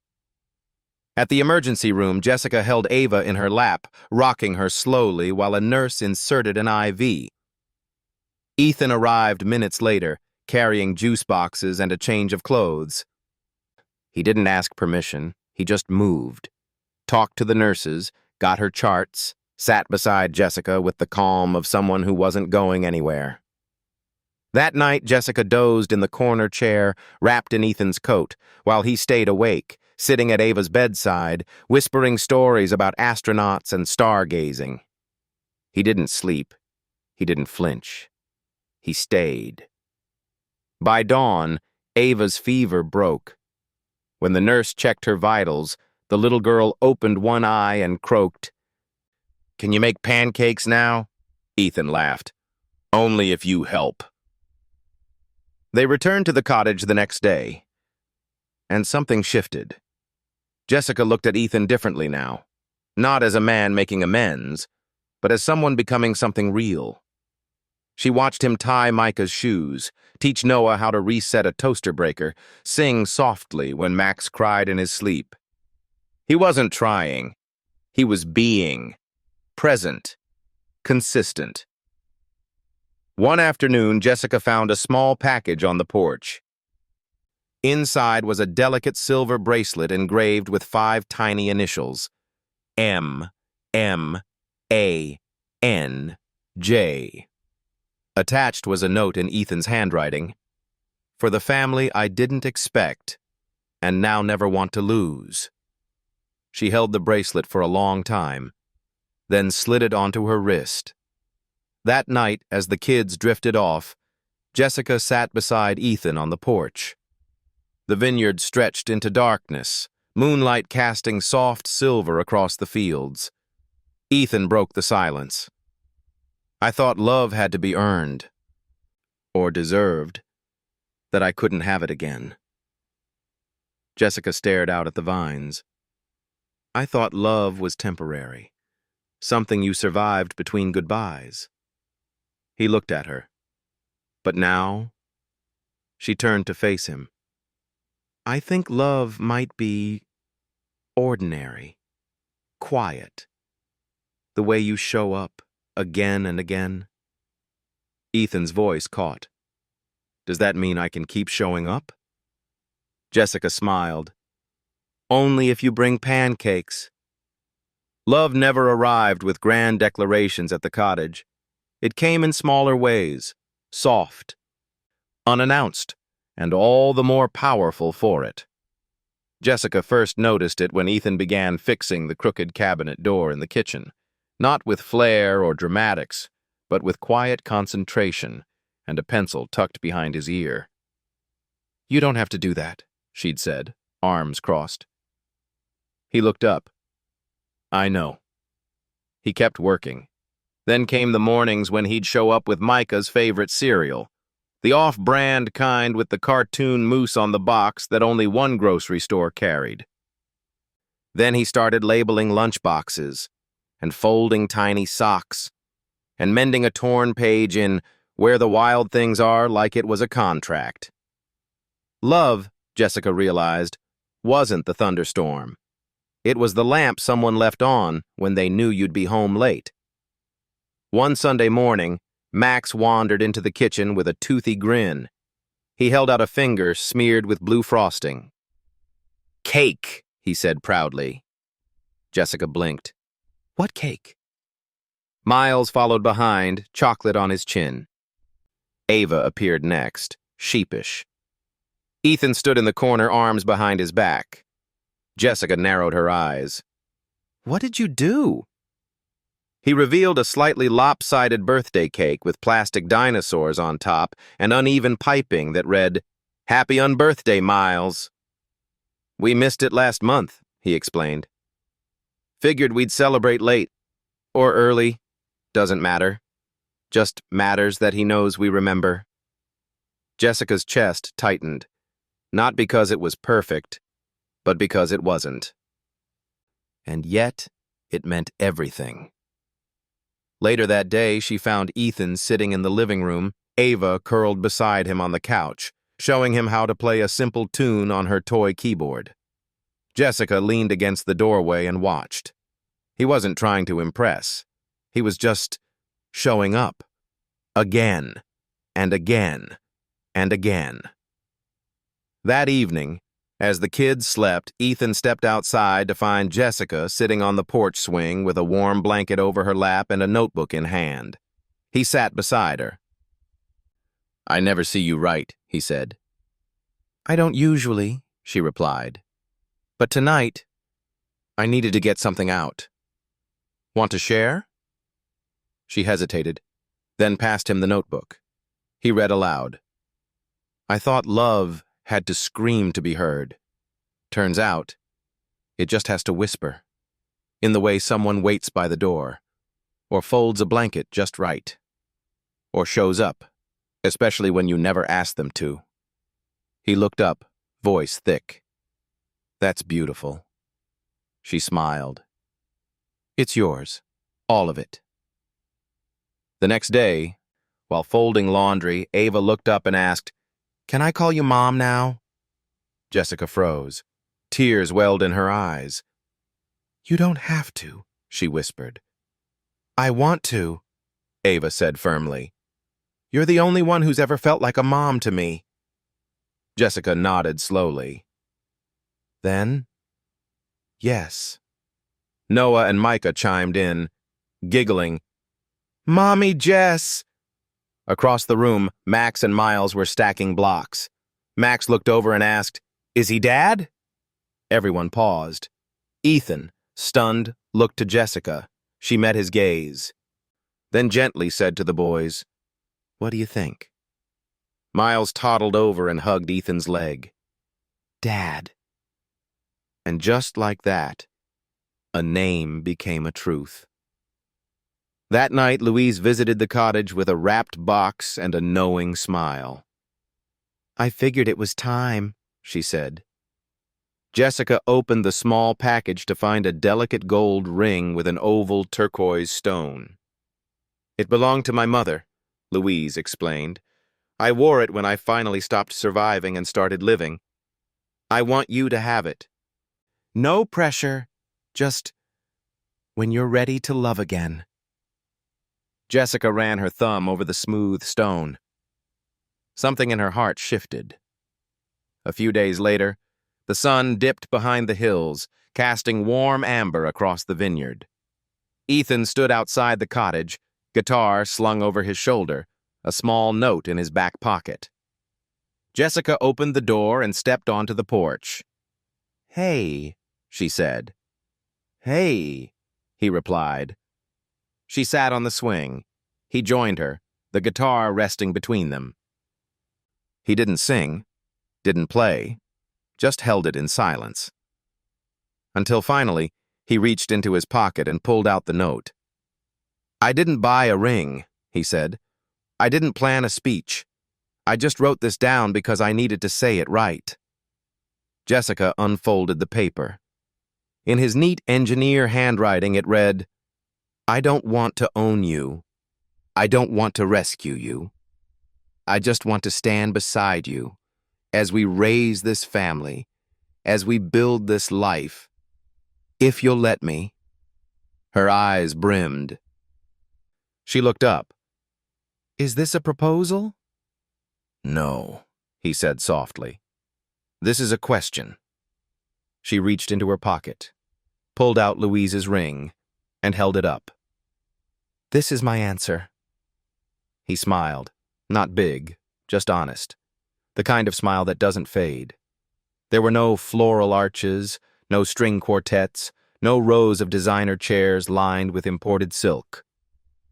At the emergency room, Jessica held Ava in her lap, rocking her slowly while a nurse inserted an IV. Ethan arrived minutes later, carrying juice boxes and a change of clothes. He didn't ask permission. He just moved. Talked to the nurses, got her charts, sat beside Jessica with the calm of someone who wasn't going anywhere. That night, Jessica dozed in the corner chair, wrapped in Ethan's coat, while he stayed awake, sitting at Ava's bedside, whispering stories about astronauts and stargazing. He didn't sleep. He didn't flinch. He stayed. By dawn, Ava's fever broke. When the nurse checked her vitals, the little girl opened one eye and croaked, "Can you make pancakes now?" Ethan laughed. "Only if you help." They returned to the cottage the next day, and something shifted. Jessica looked at Ethan differently now, not as a man making amends, but as someone becoming something real. She watched him tie Micah's shoes, teach Noah how to reset a toaster breaker, sing softly when Max cried in his sleep. He wasn't trying. He was being. Present. Consistent. One afternoon, Jessica found a small package on the porch. Inside was a delicate silver bracelet engraved with 5 tiny initials. M. M. A. N. J. Attached was a note in Ethan's handwriting. "For the family I didn't expect, and now never want to lose." She held the bracelet for a long time, then slid it onto her wrist. That night, as the kids drifted off, Jessica sat beside Ethan on the porch. The vineyard stretched into darkness, moonlight casting soft silver across the fields. Ethan broke the silence. "I thought love had to be earned, or deserved, that I couldn't have it again." Jessica stared out at the vines. "I thought love was temporary, something you survived between goodbyes." He looked at her. "But now?" She turned to face him. "I think love might be ordinary, quiet, the way you show up again and again." Ethan's voice caught. Does that mean I can keep showing up? Jessica smiled. Only if you bring pancakes. Love never arrived with grand declarations at the cottage. It came in smaller ways, soft, unannounced, and all the more powerful for it. Jessica first noticed it when Ethan began fixing the crooked cabinet door in the kitchen, not with flair or dramatics, but with quiet concentration and a pencil tucked behind his ear. "You don't have to do that," she'd said, arms crossed. He looked up. "I know." He kept working. Then came the mornings when he'd show up with Micah's favorite cereal, the off-brand kind with the cartoon moose on the box that only one grocery store carried. Then he started labeling lunchboxes, and folding tiny socks, and mending a torn page in Where the Wild Things Are like it was a contract. Love, Jessica realized, wasn't the thunderstorm. It was the lamp someone left on when they knew you'd be home late. One Sunday morning, Max wandered into the kitchen with a toothy grin. He held out a finger smeared with blue frosting. "Cake," he said proudly. Jessica blinked. "What cake?" Miles followed behind, chocolate on his chin. Ava appeared next, sheepish. Ethan stood in the corner, arms behind his back. Jessica narrowed her eyes. "What did you do?" He revealed a slightly lopsided birthday cake with plastic dinosaurs on top and uneven piping that read, "Happy unbirthday, Miles." "We missed it last month," he explained. "Figured we'd celebrate late. Or early. Doesn't matter. Just matters that he knows we remember." Jessica's chest tightened, not because it was perfect, but because it wasn't. And yet, it meant everything. Later that day, she found Ethan sitting in the living room, Ava curled beside him on the couch, showing him how to play a simple tune on her toy keyboard. Jessica leaned against the doorway and watched. He wasn't trying to impress. He was just showing up. Again, and again, and again. That evening, as the kids slept, Ethan stepped outside to find Jessica sitting on the porch swing with a warm blanket over her lap and a notebook in hand. He sat beside her. "I never see you write," he said. "I don't usually," she replied. "But tonight, I needed to get something out." "Want to share?" She hesitated, then passed him the notebook. He read aloud. "I thought love had to scream to be heard. Turns out, it just has to whisper, in the way someone waits by the door, or folds a blanket just right, or shows up, especially when you never ask them to." He looked up, voice thick. "That's beautiful." She smiled. "It's yours, all of it." The next day, while folding laundry, Ava looked up and asked, "Can I call you Mom now?" Jessica froze. Tears welled in her eyes. "You don't have to," she whispered. "I want to," Ava said firmly. "You're the only one who's ever felt like a mom to me." Jessica nodded slowly. "Then, yes." Noah and Micah chimed in, giggling. "Mommy Jess!" Across the room, Max and Miles were stacking blocks. Max looked over and asked, "Is he Dad?" Everyone paused. Ethan, stunned, looked to Jessica. She met his gaze. Then gently said to the boys, "What do you think?" Miles toddled over and hugged Ethan's leg. "Dad." And just like that, a name became a truth. That night, Louise visited the cottage with a wrapped box and a knowing smile. "I figured it was time," she said. Jessica opened the small package to find a delicate gold ring with an oval turquoise stone. "It belonged to my mother," Louise explained. "I wore it when I finally stopped surviving and started living. I want you to have it. No pressure, just when you're ready to love again." Jessica ran her thumb over the smooth stone. Something in her heart shifted. A few days later, the sun dipped behind the hills, casting warm amber across the vineyard. Ethan stood outside the cottage, guitar slung over his shoulder, a small note in his back pocket. Jessica opened the door and stepped onto the porch. "Hey," she said. "Hey," he replied. She sat on the swing. He joined her, the guitar resting between them. He didn't sing, didn't play, just held it in silence. Until finally, he reached into his pocket and pulled out the note. "I didn't buy a ring," he said. "I didn't plan a speech. I just wrote this down because I needed to say it right." Jessica unfolded the paper. In his neat engineer handwriting, it read, "I don't want to own you. I don't want to rescue you. I just want to stand beside you as we raise this family, as we build this life. If you'll let me." Her eyes brimmed. She looked up. "Is this a proposal?" "No," he said softly. "This is a question." She reached into her pocket, pulled out Louise's ring, and held it up. "This is my answer." He smiled, not big, just honest, the kind of smile that doesn't fade. There were no floral arches, no string quartets, no rows of designer chairs lined with imported silk.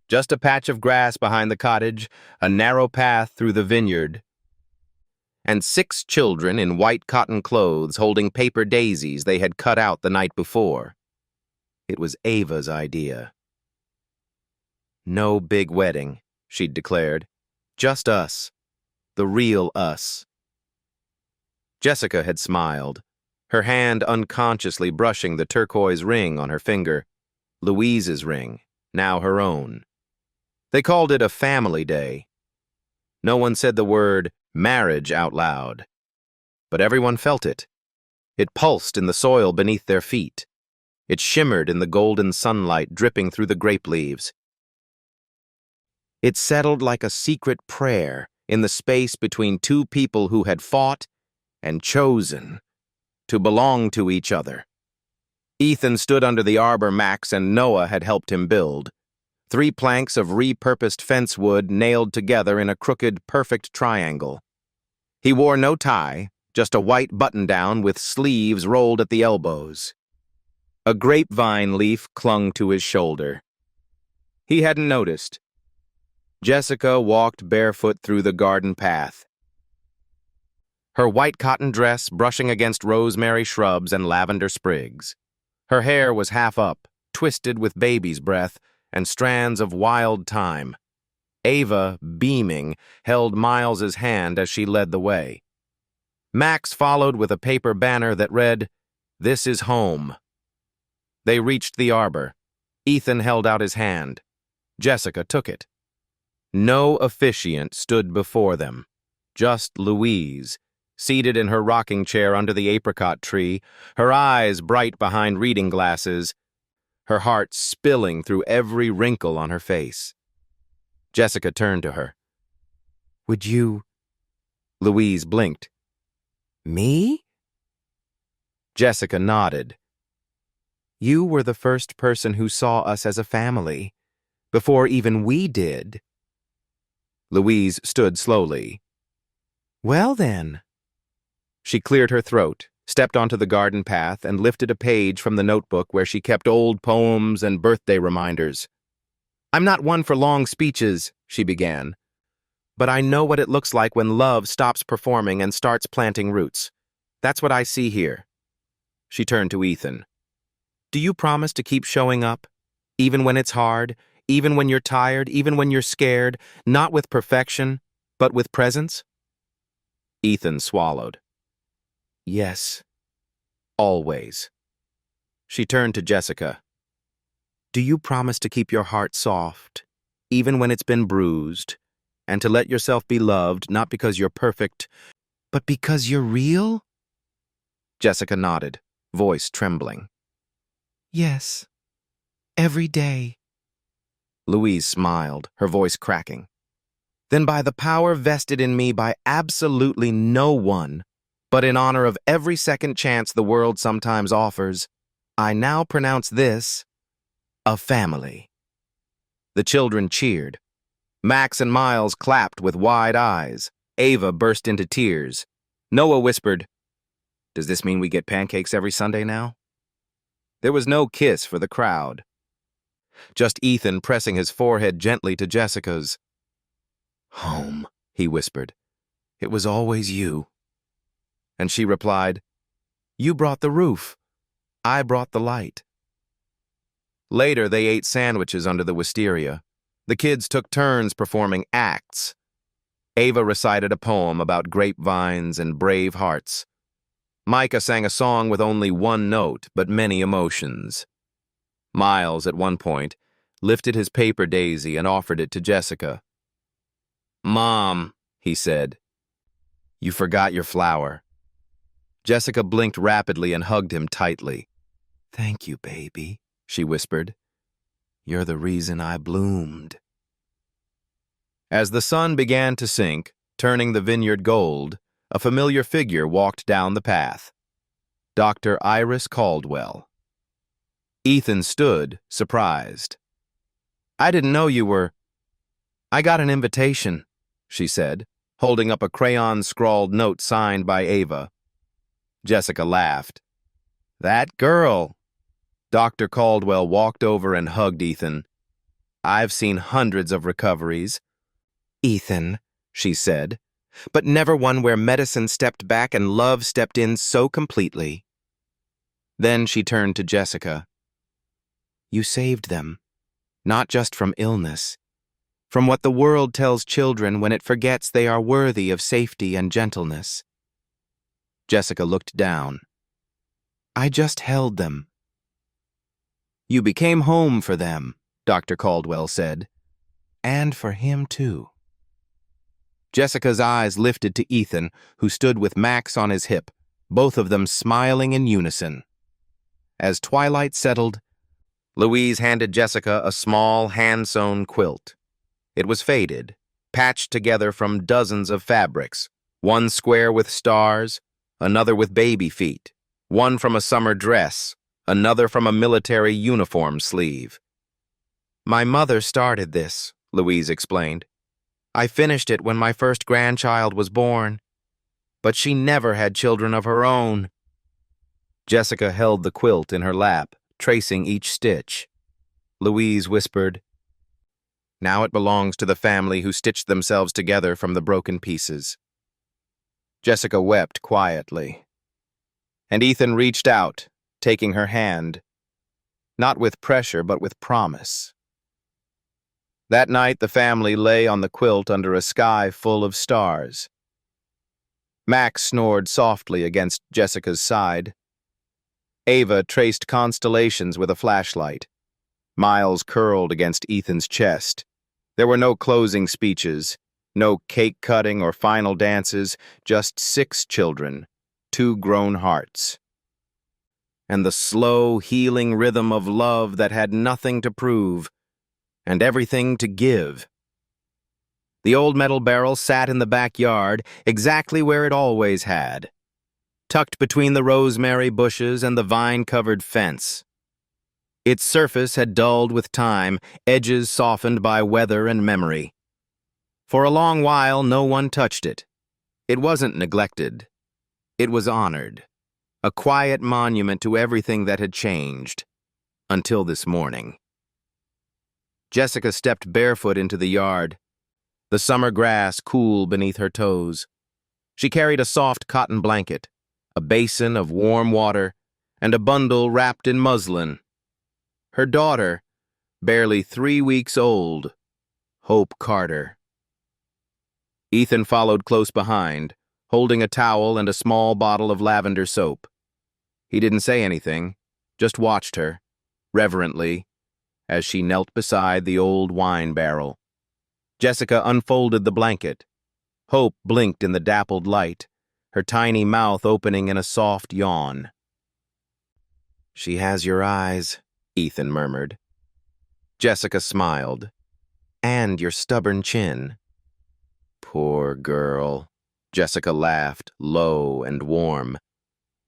Just a patch of grass behind the cottage, a narrow path through the vineyard, and 6 children in white cotton clothes holding paper daisies they had cut out the night before. It was Ava's idea. "No big wedding," she'd declared. "Just us. The real us." Jessica had smiled, her hand unconsciously brushing the turquoise ring on her finger, Louise's ring, now her own. They called it a family day. No one said the word marriage out loud, but everyone felt it. It pulsed in the soil beneath their feet. It shimmered in the golden sunlight dripping through the grape leaves. It settled like a secret prayer in the space between 2 people who had fought and chosen to belong to each other. Ethan stood under the arbor Max and Noah had helped him build. 3 planks of repurposed fence wood nailed together in a crooked, perfect triangle. He wore no tie, just a white button-down with sleeves rolled at the elbows. A grapevine leaf clung to his shoulder. He hadn't noticed. Jessica walked barefoot through the garden path, her white cotton dress brushing against rosemary shrubs and lavender sprigs. Her hair was half up, twisted with baby's breath and strands of wild thyme. Ava, beaming, held Miles's hand as she led the way. Max followed with a paper banner that read, "This is home." They reached the arbor. Ethan held out his hand. Jessica took it. No officiant stood before them, just Louise, seated in her rocking chair under the apricot tree, her eyes bright behind reading glasses, her heart spilling through every wrinkle on her face. Jessica turned to her. "Would you—" Louise blinked. "Me?" Jessica nodded. "You were the first person who saw us as a family, before even we did." Louise stood slowly. "Well then." She cleared her throat, stepped onto the garden path, and lifted a page from the notebook where she kept old poems and birthday reminders. "I'm not one for long speeches," she began, "but I know what it looks like when love stops performing and starts planting roots. That's what I see here." She turned to Ethan. "Do you promise to keep showing up, even when it's hard, even when you're tired, even when you're scared, not with perfection, but with presence?" Ethan swallowed. "Yes, always." She turned to Jessica. "Do you promise to keep your heart soft, even when it's been bruised, and to let yourself be loved not because you're perfect, but because you're real?" Jessica nodded, voice trembling. "Yes, every day." Louise smiled, her voice cracking. Then by the power vested in me by absolutely no one, but in honor of every second chance the world sometimes offers, I now pronounce this a family." The children cheered. Max and Miles clapped with wide eyes. Ava burst into tears. Noah whispered, "Does this mean we get pancakes every Sunday now?" There was no kiss for the crowd. Just Ethan pressing his forehead gently to Jessica's. "Home," he whispered. "It was always you." And she replied, "You brought the roof. I brought the light." Later, they ate sandwiches under the wisteria. The kids took turns performing acts. Ava recited a poem about grapevines and brave hearts. Micah sang a song with only one note, but many emotions. Miles, at one point, lifted his paper daisy and offered it to Jessica. "Mom," he said, "you forgot your flower." Jessica blinked rapidly and hugged him tightly. "Thank you, baby," she whispered. "You're the reason I bloomed." As the sun began to sink, turning the vineyard gold, a familiar figure walked down the path. Dr. Iris Caldwell. Ethan stood, surprised. "I didn't know you were—" "I got an invitation," she said, holding up a crayon-scrawled note signed by Ava. Jessica laughed. "That girl." Dr. Caldwell walked over and hugged Ethan. "I've seen hundreds of recoveries." "Ethan," she said, "but never one where medicine stepped back and love stepped in so completely." Then she turned to Jessica. "You saved them, not just from illness, from what the world tells children when it forgets they are worthy of safety and gentleness." Jessica looked down. "I just held them." "You became home for them," Dr. Caldwell said. "And for him, too." Jessica's eyes lifted to Ethan, who stood with Max on his hip, both of them smiling in unison. As twilight settled, Louise handed Jessica a small, hand-sewn quilt. It was faded, patched together from dozens of fabrics, one square with stars, another with baby feet, one from a summer dress, another from a military uniform sleeve. "My mother started this," Louise explained. "I finished it when my first grandchild was born, but she never had children of her own." Jessica held the quilt in her lap, tracing each stitch. Louise whispered, "Now it belongs to the family who stitched themselves together from the broken pieces." Jessica wept quietly. And Ethan reached out, taking her hand, not with pressure but with promise. That night the family lay on the quilt under a sky full of stars. Max snored softly against Jessica's side. Ava traced constellations with a flashlight. Miles curled against Ethan's chest. There were no closing speeches, no cake cutting or final dances, just 6 children, 2 grown hearts. And the slow, healing rhythm of love that had nothing to prove and everything to give. The old metal barrel sat in the backyard, exactly where it always had, tucked between the rosemary bushes and the vine-covered fence. Its surface had dulled with time, edges softened by weather and memory. For a long while, no one touched it. It wasn't neglected. It was honored, a quiet monument to everything that had changed, until this morning. Jessica stepped barefoot into the yard, the summer grass cool beneath her toes. She carried a soft cotton blanket, a basin of warm water, and a bundle wrapped in muslin. Her daughter, barely 3 weeks old, Hope Carter. Ethan followed close behind, holding a towel and a small bottle of lavender soap. He didn't say anything, just watched her, reverently, as she knelt beside the old wine barrel. Jessica unfolded the blanket. Hope blinked in the dappled light, her tiny mouth opening in a soft yawn. "She has your eyes," Ethan murmured. Jessica smiled. "And your stubborn chin." Poor girl. Jessica laughed, low and warm.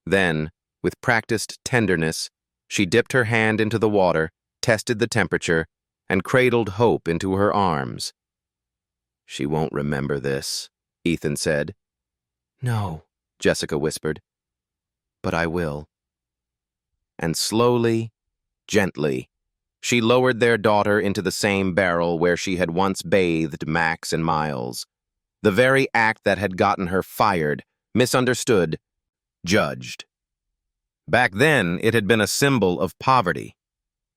Then, with practiced tenderness, she dipped her hand into the water, tested the temperature, and cradled Hope into her arms. She won't remember this, Ethan said. No, Jessica whispered. But I will. And slowly, gently, she lowered their daughter into the same barrel where she had once bathed Max and Miles. The very act that had gotten her fired, misunderstood, judged. Back then, it had been a symbol of poverty,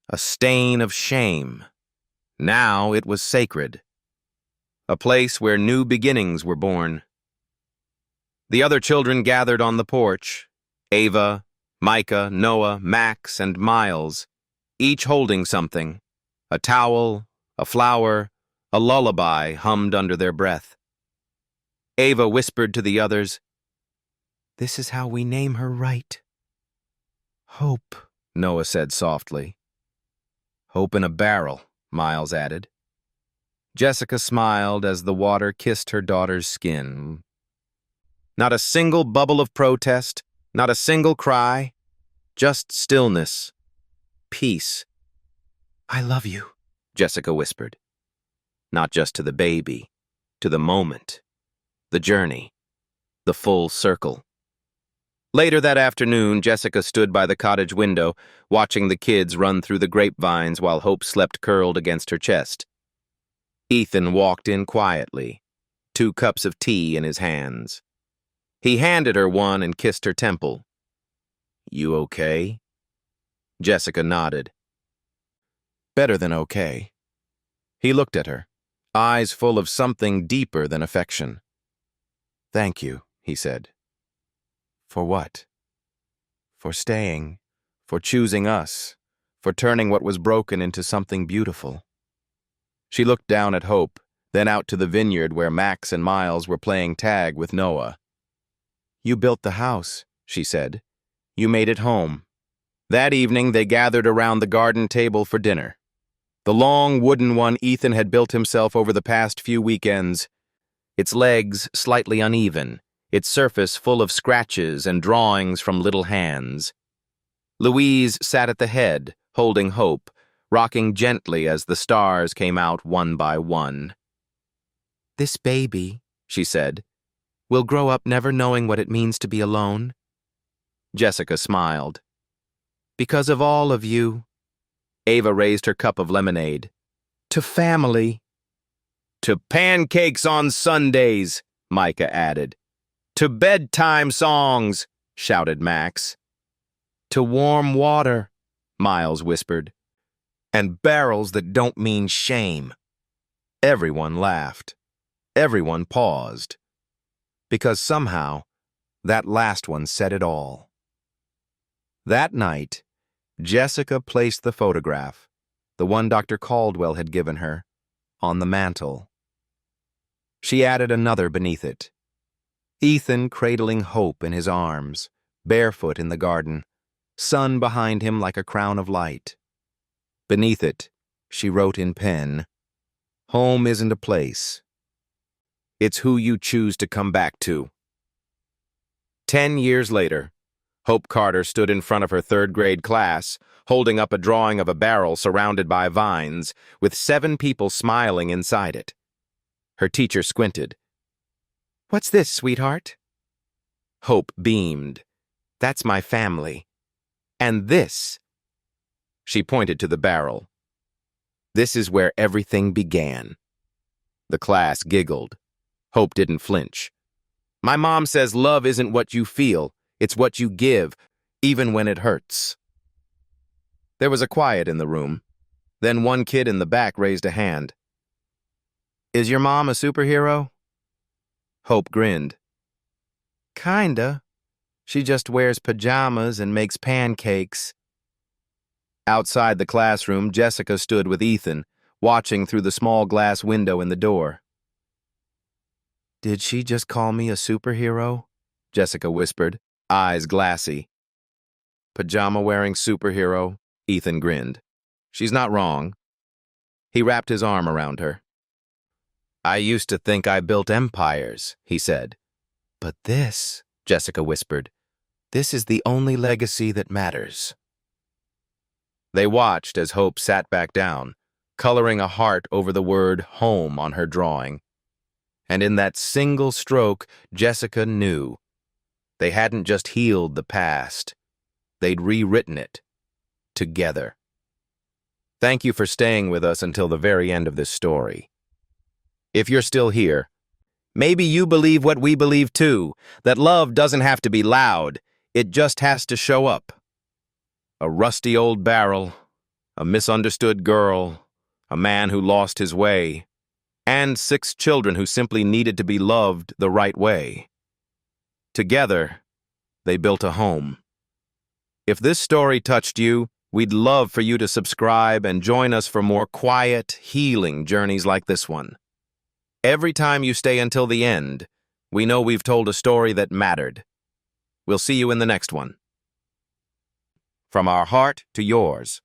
a stain of shame. Now it was sacred, a place where new beginnings were born. The other children gathered on the porch, Ava, Micah, Noah, Max, and Miles, each holding something, a towel, a flower, a lullaby hummed under their breath. Ava whispered to the others, "This is how we name her right." "Hope," Noah said softly. "Hope in a barrel," Miles added. Jessica smiled as the water kissed her daughter's skin. Not a single bubble of protest, not a single cry, just stillness, peace. "I love you," Jessica whispered. Not just to the baby, to the moment, the journey, the full circle. Later that afternoon, Jessica stood by the cottage window, watching the kids run through the grapevines while Hope slept curled against her chest. Ethan walked in quietly, 2 cups of tea in his hands. He handed her one and kissed her temple. "You okay?" Jessica nodded. "Better than okay." He looked at her, eyes full of something deeper than affection. "Thank you," he said. "For what?" "For staying, for choosing us, for turning what was broken into something beautiful." She looked down at Hope, then out to the vineyard where Max and Miles were playing tag with Noah. "You built the house," she said. "You made it home." That evening they gathered around the garden table for dinner. The long wooden one Ethan had built himself over the past few weekends, its legs slightly uneven, its surface full of scratches and drawings from little hands. Louise sat at the head, holding Hope, rocking gently as the stars came out one by one. "This baby," she said, "will grow up never knowing what it means to be alone." Jessica smiled. "Because of all of you." Ava raised her cup of lemonade. "To family." "To pancakes on Sundays," Micah added. "To bedtime songs," shouted Max. "To warm water," Miles whispered. "And barrels that don't mean shame." Everyone laughed. Everyone paused. Because somehow, that last one said it all. That night, Jessica placed the photograph, the one Dr. Caldwell had given her, on the mantel. She added another beneath it. Ethan cradling Hope in his arms, barefoot in the garden, sun behind him like a crown of light. Beneath it, she wrote in pen, "Home isn't a place. It's who you choose to come back to." 10 years later, Hope Carter stood in front of her 3rd-grade class, holding up a drawing of a barrel surrounded by vines, with 7 people smiling inside it. Her teacher squinted. "What's this, sweetheart?" Hope beamed. "That's my family. And this," she pointed to the barrel, "this is where everything began." The class giggled. Hope didn't flinch. "My mom says love isn't what you feel, it's what you give, even when it hurts." There was a quiet in the room. Then one kid in the back raised a hand. "Is your mom a superhero?" Hope grinned. "Kinda. She just wears pajamas and makes pancakes." Outside the classroom, Jessica stood with Ethan, watching through the small glass window in the door. "Did she just call me a superhero?" Jessica whispered, eyes glassy. "Pajama-wearing superhero," Ethan grinned. "She's not wrong." He wrapped his arm around her. I used to think I built empires, he said. But this, Jessica whispered, this is the only legacy that matters. They watched as Hope sat back down, coloring a heart over the word home on her drawing. And in that single stroke, Jessica knew. They hadn't just healed the past. They'd rewritten it. Together. Thank you for staying with us until the very end of this story. If you're still here, maybe you believe what we believe too, that love doesn't have to be loud, it just has to show up. A rusty old barrel, a misunderstood girl, a man who lost his way, and 6 children who simply needed to be loved the right way. Together, they built a home. If this story touched you, we'd love for you to subscribe and join us for more quiet, healing journeys like this one. Every time you stay until the end, we know we've told a story that mattered. We'll see you in the next one. From our heart to yours.